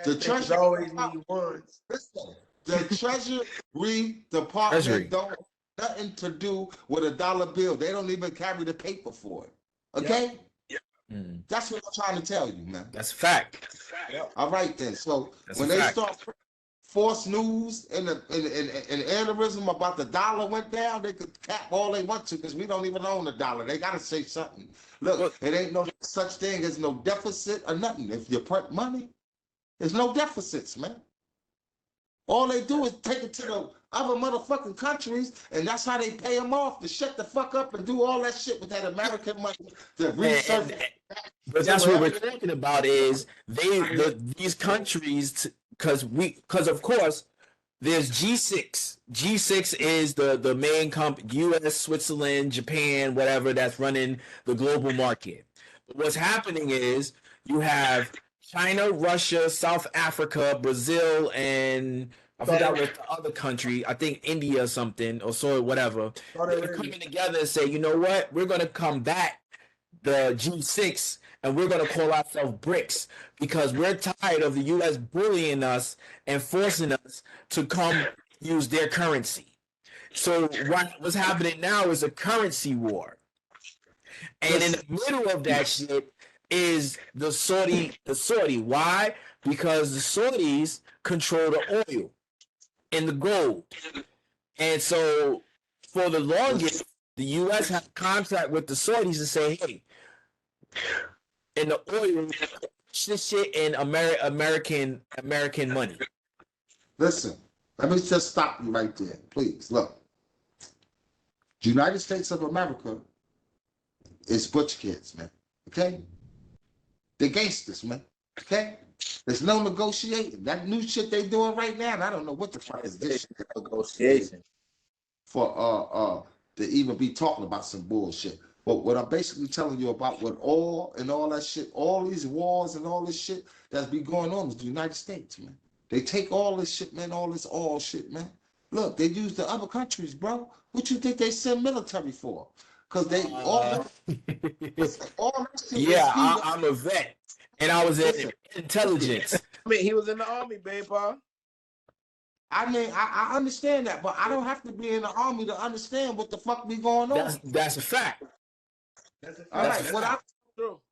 The treasury always need ones. Listen, the Treasury Department don't have nothing to do with a dollar bill. They don't even carry the paper for it. Okay? Yep. That's what I'm trying to tell you, man. That's a fact. Yep. All right then. So That's when a they fact. start force news and the aneurysm about the dollar went down, they could cap all they want to because we don't even own the dollar. They gotta say something. Look, it ain't no such thing as no deficit or nothing. If you print money, there's no deficits, man. All they do is take it to the other motherfucking countries, and that's how they pay them off to shut the fuck up and do all that shit with that American money to research. But that's what we're talking about is these countries because of course there's G6. G6 is the main US, Switzerland, Japan, whatever that's running the global market. But what's happening is you have China, Russia, South Africa, Brazil, and I forgot what the other country, I think India or something, or so whatever. They're coming together and say, you know what, we're going to combat the G6 and we're going to call ourselves BRICS because we're tired of the U.S. bullying us and forcing us to come use their currency. So what's happening now is a currency war. And in the middle of that shit is the Saudi. Why? Because the Saudis control the oil and the gold. And so for the longest, the U.S. had a contract with the Saudis to say, hey, in the oil, this shit in American money. Listen, let me just stop you right there, please. Look, the United States of America is butch kids, man. Okay? They're gangsters, man. Okay? There's no negotiating. That new shit they doing right now, and I don't know what the fuck is this Negotiation. For to even be talking about some bullshit. But what I'm basically telling you about with oil and all that shit, all these wars and all this shit that's be going on is the United States, man. They take all this shit, man, all this oil shit, man. Look, they use the other countries, bro. What you think they send military for? Because they all that shit. Yeah, I'm a vet, and I was in intelligence. I mean, he was in the army, babe, Paul. I mean, I understand that, but I don't have to be in the army to understand what the fuck be going on. That's a fact. All right,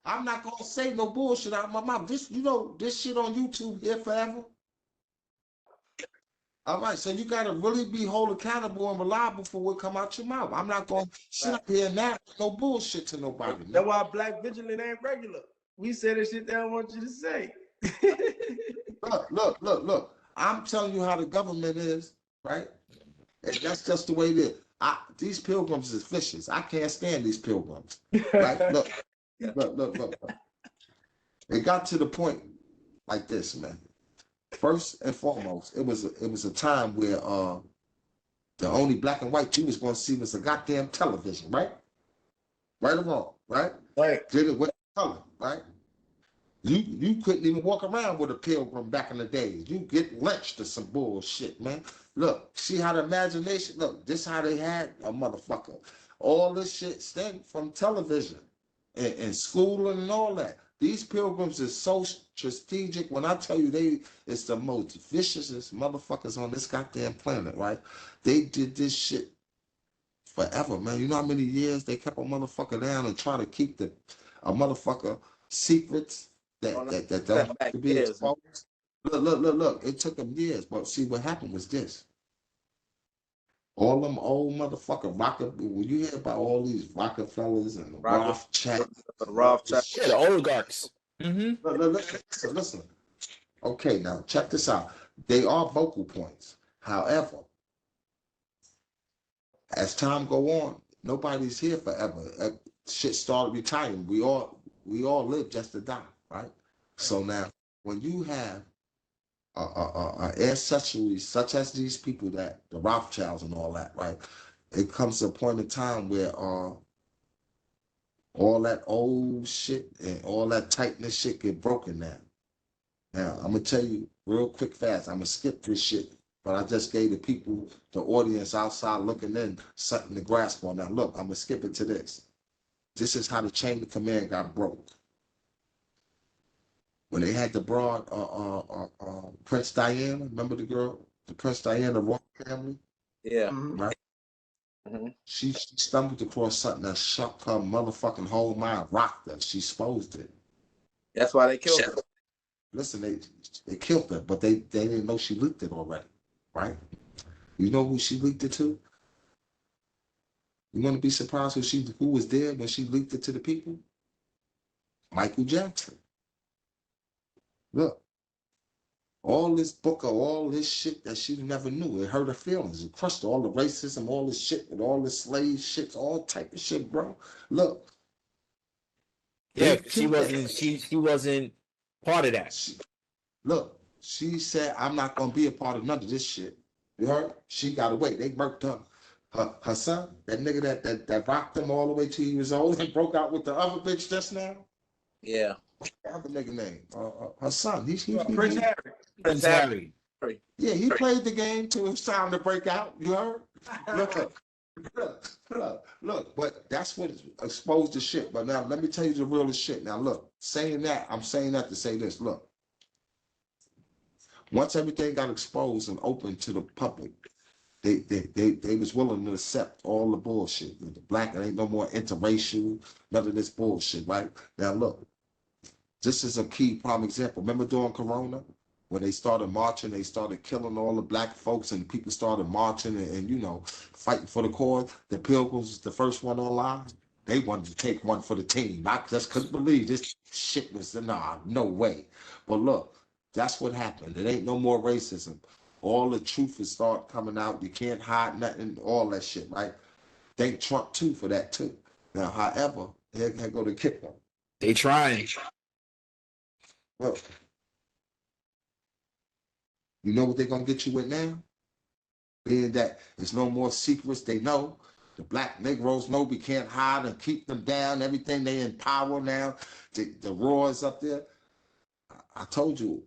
I'm not gonna say no bullshit out of my mouth. This shit on YouTube here forever. All right, so you gotta really be held accountable and reliable for what come out your mouth. I'm not gonna sit up here and not no bullshit to nobody. Man. That's why Black Vigilant ain't regular. We say the shit they don't want you to say. Look. I'm telling you how the government is, right? And that's just the way it is. These pilgrims is vicious. I can't stand these pilgrims. Right? Look. It got to the point like this, man. First and foremost, it was a time where The only black and white you was gonna see was a goddamn television, right? Right or wrong, right? Right. Did it with color, right? You couldn't even walk around with a pilgrim back in the days. You get lynched or some bullshit, man. Look, see how the imagination, look, this how they had a motherfucker. All this shit stemmed from television and schooling and all that. These pilgrims is so strategic. When I tell you it's the most viciousest motherfuckers on this goddamn planet, right? They did this shit forever, man. You know how many years they kept a motherfucker down and try to keep a motherfucker secrets Oh, no, that don't have back to be years, man. exposed. Look. It took them years, but see what happened was this. All them old motherfucker when you hear about all these Rockefellers and the Rothschilds, Rothschild. Yeah, the oligarchs. Mm-hmm. listen. Okay, now check this out. They are vocal points. However, as time go on, nobody's here forever. Shit started retiring. We all live just to die, right? So now, when you have ancestry such as these people that the Rothschilds and all that, right? It comes to a point in time where all that old shit and all that tightness shit get broken now. Now, I'm gonna tell you real quick, fast. I'm gonna skip this shit, but I just gave the people, the audience outside looking in, something to grasp on. Now, look, I'm gonna skip it to this. This is how the chain of command got broke. When they had the broad Prince Diana, remember the girl, the Prince Diana royal family, Yeah. right? Mm-hmm. She stumbled across something that shocked her motherfucking whole mind, rocked her. She exposed it. That's why they killed her. Listen, they killed her, but they didn't know she leaked it already, right? You know who she leaked it to? You want to be surprised who was there when she leaked it to the people? Michael Jackson. Look, all this book of all this shit that she never knew, it hurt her feelings. It crushed all the racism, all this shit, and all this slave shit, all type of shit, bro. Look, Yeah, they she killed wasn't. that. She wasn't part of that. Look, she said, I'm not gonna be a part of none of this shit. You heard? She got away. They murked her. Her son, that nigga that rocked him all the way till he was old and broke out with the other bitch just now. Yeah. What's the other nigga name? Her son. Prince Harry. Prince Harry. Yeah, he played the game till it was time to break out. You heard? Look, but that's what exposed the shit. But now let me tell you the realest shit. Now look, saying that, I'm saying that to say this. Look, once everything got exposed and open to the public, they was willing to accept all the bullshit. The black, it ain't no more interracial, none of this bullshit, right? Now look, this is a key prime example. Remember during Corona, when they started marching, they started killing all the black folks and people started marching and you know, fighting for the cause. The Pilgrims was the first one online. They wanted to take one for the team. I just couldn't believe this shit was, nah, no way. But look, that's what happened. It ain't no more racism. All the truth is start coming out. You can't hide nothing, all that shit, right? Thank Trump too for that too. Now, however, here go the kicker. They trying. Look, you know what they're gonna get you with now? Being that there's no more secrets, they know. The black Negroes know we can't hide and keep them down. Everything they in power now. The roars up there. I told you,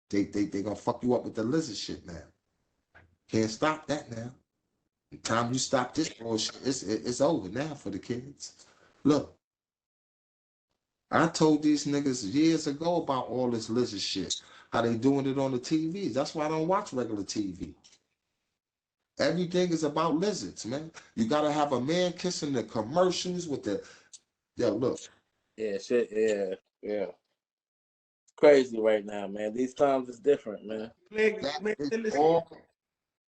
they gonna fuck you up with the lizard shit now. Can't stop that now. The time you stop this bullshit, it's over now for the kids. Look, I told these niggas years ago about all this lizard shit. How they doing it on the TVs. That's why I don't watch regular TV. Everything is about lizards, man. You gotta have a man kissing the commercials with the look. Yeah, shit. Yeah. Crazy right now, man. These times is different, man. That is all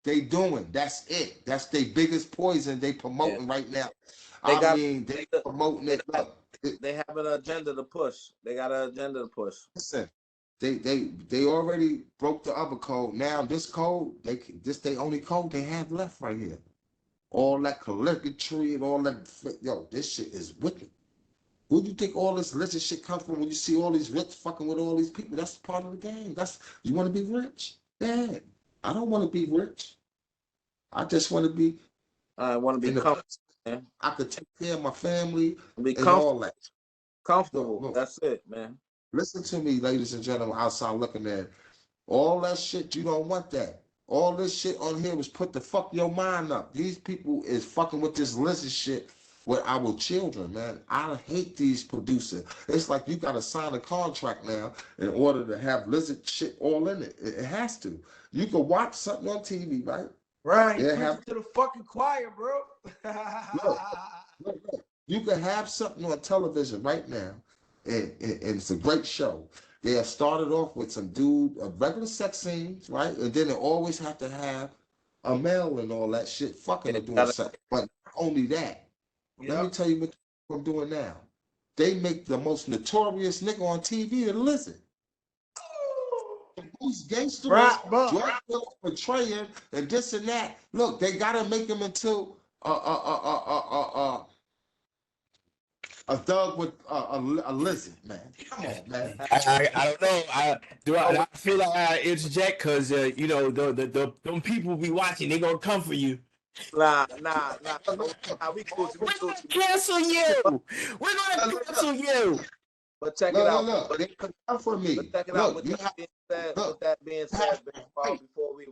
they doing. That's it. That's their biggest poison they promoting right now. They promoting it. Look, they have an agenda to push. They got an agenda to push. Listen, they already broke the other code. Now this code, this they only code they have left right here. All that calligraphy and all that, this shit is wicked. Where do you think all this lizard shit comes from when you see all these rich fucking with all these people? That's part of the game. You want to be rich? Yeah. I don't want to be rich. I just want to be I want to be in the comfortable, place man. I could take care of my family Be and all that. comfortable. Look, That's it, man. listen to me, ladies and gentlemen, outside looking at all that shit. You don't want that. All this shit on here was put to fuck your mind up. These people is fucking with this lizard shit with our children, man. I hate these producers. It's like you gotta sign a contract now in order to have lizard shit all in it. It has to. You can watch something on TV, right? Ryan, you They preaching have to the fucking choir, bro. look, look. You can have something on television right now, and it's a great show. They have started off with some dude, regular sex scenes, right? And then they always have to have a male and all that shit fucking Yeah, or doing something. But not only that, let me Yep. tell you what I'm doing now. They make the most notorious nigga on TV the lizard. Who's gangsterous, Bro, drug dealer, betraying, and this and that. Look, they gotta make him into a thug with a lizard, man. Come on, man. I don't know. I feel like I interject because you know the them people be watching. They gonna come for you. Nah. We Gucci, We're we gonna Gucci. cancel you. We're gonna Look, cancel you. But check it look, out. look, look. They could come for But me. check it out. Look, With you that have, being said, look, you have Big the Paul,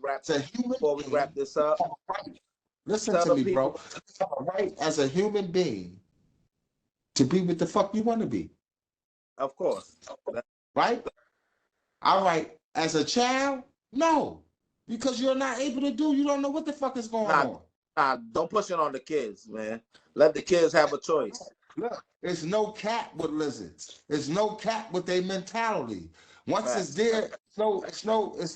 right as a human before we being. wrap this up, Right. Listen tell to the me, bro. people. You have a right as a human being to be what the fuck you want to be, Of course. right? All right. As a child, no, because you're not able to do. You don't know what the fuck is going Nah, on. don't push it on the kids, man. Let the kids have a choice. Look, it's no cap with lizards. It's no cap with their mentality. Once Right. it's there, it's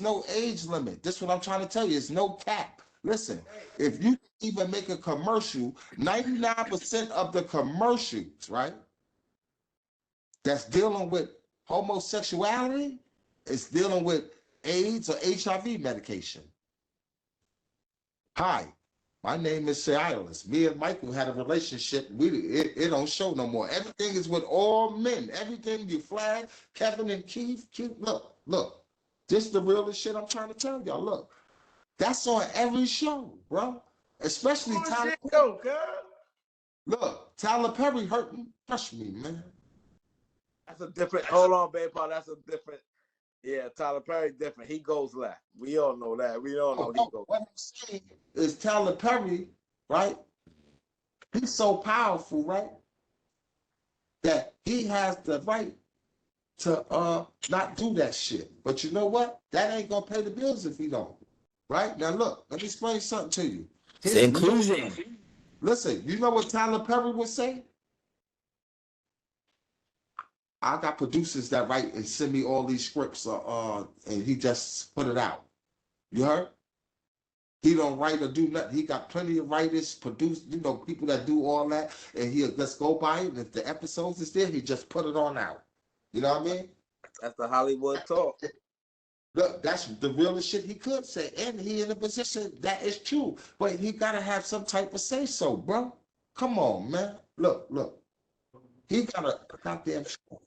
no age limit. This is what I'm trying to tell you. It's no cap. Listen, if you even make a commercial, 99% of the commercials, right, that's dealing with homosexuality, is dealing with AIDS or HIV medication. Hi, my name is Silas. Me and Michael had a relationship. It don't show no more. Everything is with all men. Everything you flag, Kevin and Keith. Look. This is the realest shit I'm trying to tell y'all. Look, that's on every show, bro. Especially Tyler. Shit, go, cuz. Look, Tyler Perry hurting. Trust me, man. That's a different. Hold on, babe, Paul. That's a different. Yeah, Tyler Perry different. He goes left. We all know that. We all know he goes. What I'm saying is Tyler Perry, right? He's so powerful, right? That he has the right to not do that shit. But you know what? That ain't gonna pay the bills if he don't. Right? Now look, let me explain something to you. It's inclusion. Listen, you know what Tyler Perry would say? I got producers that write and send me all these scripts, and he just put it out. You heard? He don't write or do nothing. He got plenty of writers, produce, people that do all that, and he'll just go by it. And if the episodes is there, he just put it on out. You know what I mean? That's the Hollywood talk. Look, that's the realest shit he could say, and he in a position that is true. But he gotta have some type of say so, bro. Come on, man. Look. He got a goddamn show.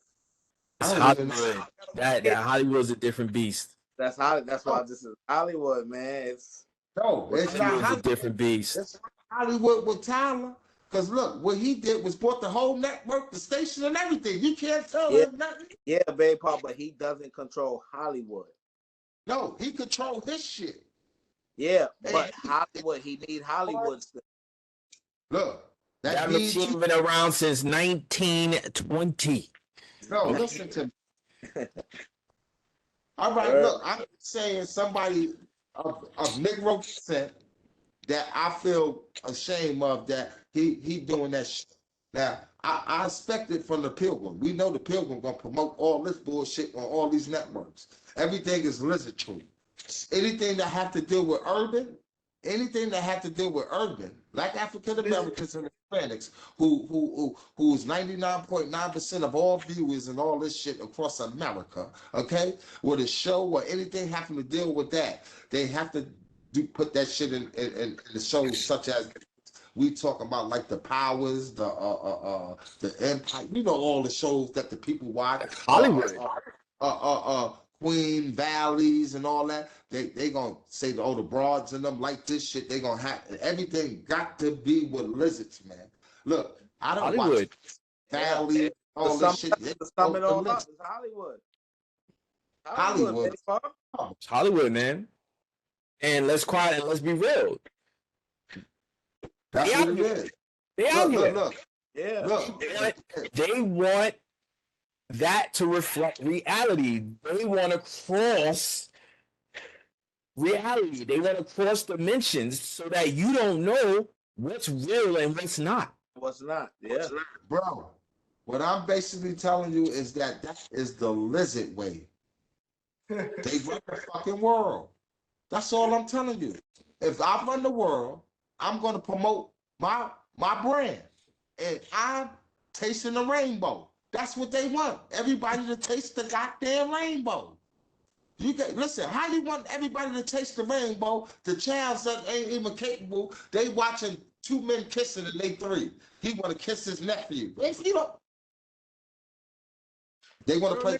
It's I don't even Hollywood. know. That Hollywood's a different beast. That's Hollywood. That's why this is Hollywood, man. It's No, it's not Hollywood's a Hollywood. different beast. It's Hollywood with Tyler. Because look, what he did was bought the whole network, the station, and everything. You can't tell him nothing. yeah, babe, Paul, but he doesn't control Hollywood. No, he controlled his shit. Yeah, but Hollywood, he need Hollywood stuff. Look, That means machine been around since 1920. no, listen to me. All right, look, I'm saying somebody of Negro descent that I feel ashamed of that he doing that shit. Now, I expect it from the Pilgrim. We know the Pilgrim gonna promote all this bullshit on all these networks. Everything is lizardry. Anything that have to do with urban, like African Americans and Hispanics, who's 99.9% of all viewers and all this shit across America, okay? With a show or anything having to deal with that, they have to put that shit in the shows such as we talk about, like the Powers, the Empire, all the shows that the people watch. Hollywood. Queen Valleys and all that. They gonna say the broads and them like this shit. They gonna have everything got to be with lizards, man. Look, I don't watch Hollywood. Valley, all this shit. To sum it all up, it's Hollywood. Hollywood. It's Hollywood, man. And let's quiet and let's be real. That's what it is. They out here. Look. Yeah. Look. They want that to reflect reality. They want to cross reality. They want to cross dimensions so that you don't know what's real and what's not. What's not? Yeah. Bro, what I'm basically telling you is that is the lizard way. They run the fucking world. That's all I'm telling you. If I run the world, I'm going to promote my brand. And I'm tasting the rainbow. That's what they want. Everybody to taste the goddamn rainbow. Listen, how you want everybody to taste the rainbow? The child that ain't even capable. They watching two men kissing and they three. He want to kiss his nephew. If you don't, they want to play.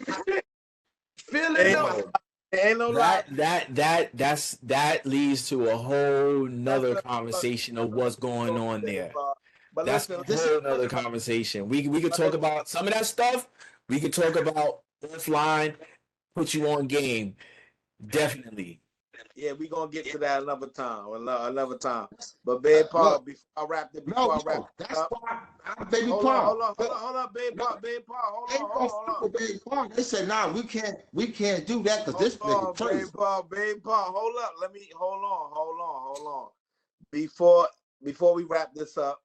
Feel it though. Ain't no lie. That leads to a whole nother conversation of what's going on there. But that's a whole nother conversation. We could talk about some of that stuff. We could talk about offline, put you on game. Definitely. Yeah, we gonna get to that another time. But Babe Paul, before I wrap this up. Baby Paul. Hold on, Babe Paul. Hold on. They said, nah, we can't do that because this nigga crazy. Babe Paul, hold up. Let me hold on. Before we wrap this up,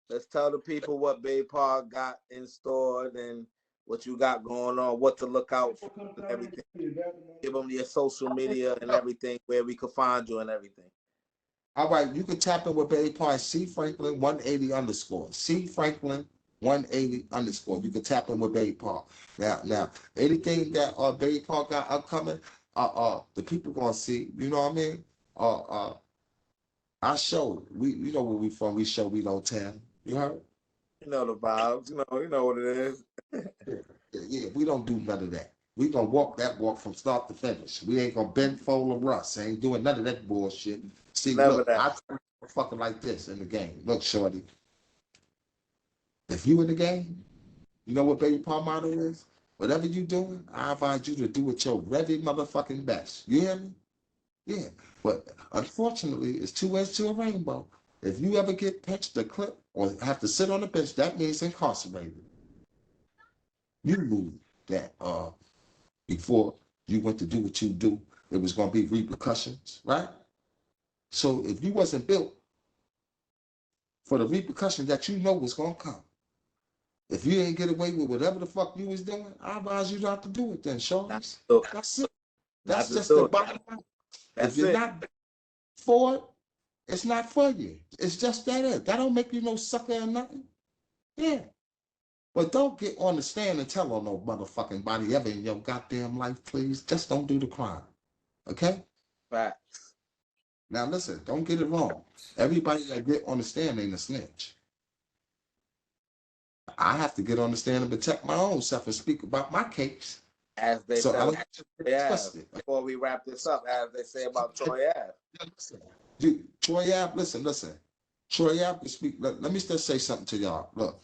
let's tell the people what Babe Paul got in store and what you got going on, what to look out for, and everything. Give them your social media and everything, where we can find you and everything. All right, you can tap in with Babe Paul, C.Franklin 180 _. C.Franklin 180 _. You can tap in with Babe Paul. Now, anything that Babe Paul got upcoming, the people gonna see. You know what I mean? Our show, you know where we from. We show, we don't tell. You heard? You know the vibes. You know what it is. Yeah, we don't do none of that. We gonna walk from start to finish. We ain't gonna bend, fold, or rust. Ain't doing none of that bullshit. See, look, I fucking like this in the game. Look, shorty, if you in the game, you know what Baby Paul motto is? Whatever you doing, I advise you to do it your very motherfucking best. You hear me? Yeah. But unfortunately, it's two ends to a rainbow. If you ever get pinched a clip or have to sit on the bench, that means incarcerated. You knew that before you went to do what you do, it was going to be repercussions, right? So if you wasn't built for the repercussions that you know was going to come, if you ain't get away with whatever the fuck you was doing, I advise you not to do it then, Sean. That's it. That's just the bottom line. If you're not for it, it's not for you. It's just that. That don't make you no sucker or nothing. Yeah. But don't get on the stand and tell on no motherfucking body ever in your goddamn life, please. Just don't do the crime. Okay? Facts. Now listen, don't get it wrong. Everybody that get on the stand ain't a snitch. I have to get on the stand and protect my own self and speak about my case. As they say, before we wrap this up, as they say about Troy Ave. Dude, Troy Ave, listen. Troy Ave can speak. Let me just say something to y'all. Look.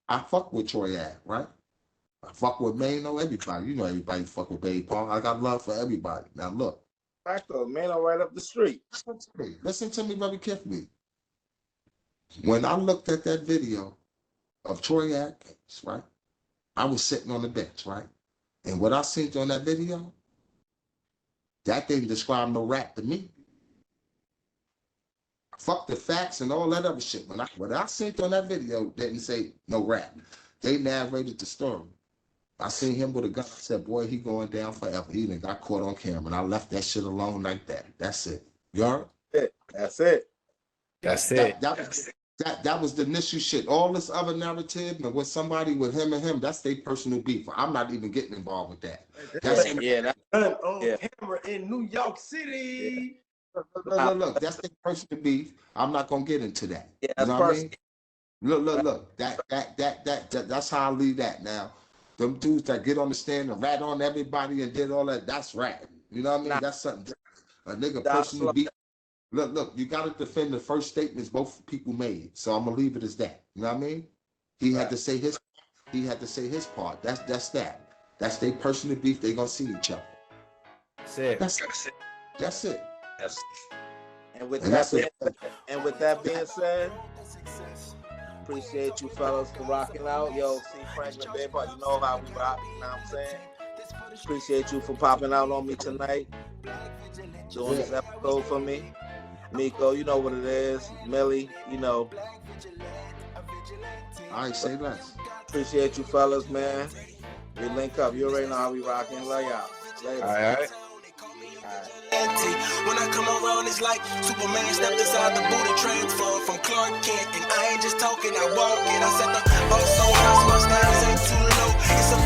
I fuck with Troy Ave, right? I fuck with Mano, everybody. You know everybody fuck with Babe Paul. I got love for everybody. Now look. Facto, Mano right up the street. Listen to me very carefully. When I looked at that video of Troy Ave case, right? I was sitting on the bench, right? And what I seen on that video, that didn't describe no rap to me. Fuck the facts and all that other shit. What I seen on that video didn't say no rap. They narrated the story. I seen him with a gun. I said, boy, he going down forever. He done got caught on camera. And I left that shit alone like that. That's it. You heard? That's it. That was the initial shit. All this other narrative and with somebody with him and him, that's their personal beef. I'm not even getting involved with that. That's on camera in New York City. Look, that's their personal beef. I'm not gonna get into that. Yeah, you know what I mean? Look. That's how I leave that now. Them dudes that get on the stand and rat on everybody and did all that, that's ratting. You know what I mean? Nah, That's something different. A nigga stop personally slow. beat. Look, you gotta defend the first statements both people made. So I'm gonna leave it as that. You know what I mean? He had to say his part. That's that. That's their personal beef. They gonna see each other. That's it. That's it. And with And that that's being it. and with that being said, appreciate you fellas for rocking out. Yo, C.Franklin, baby, you know how we rock. You know what I'm saying? Appreciate you for popping out on me tonight, doing this episode for me. Miko, you know what it is. Millie, you know. I ain't say less. Appreciate you fellas, man. We link up. You already know how we rocking. Love y'all. Later. All right. When I come around, it's like Superman stepped inside the booty, transformed from Clark Kent. And I ain't just talking, I walk it. I set the bar so high, so my stairs ain't too low. It's a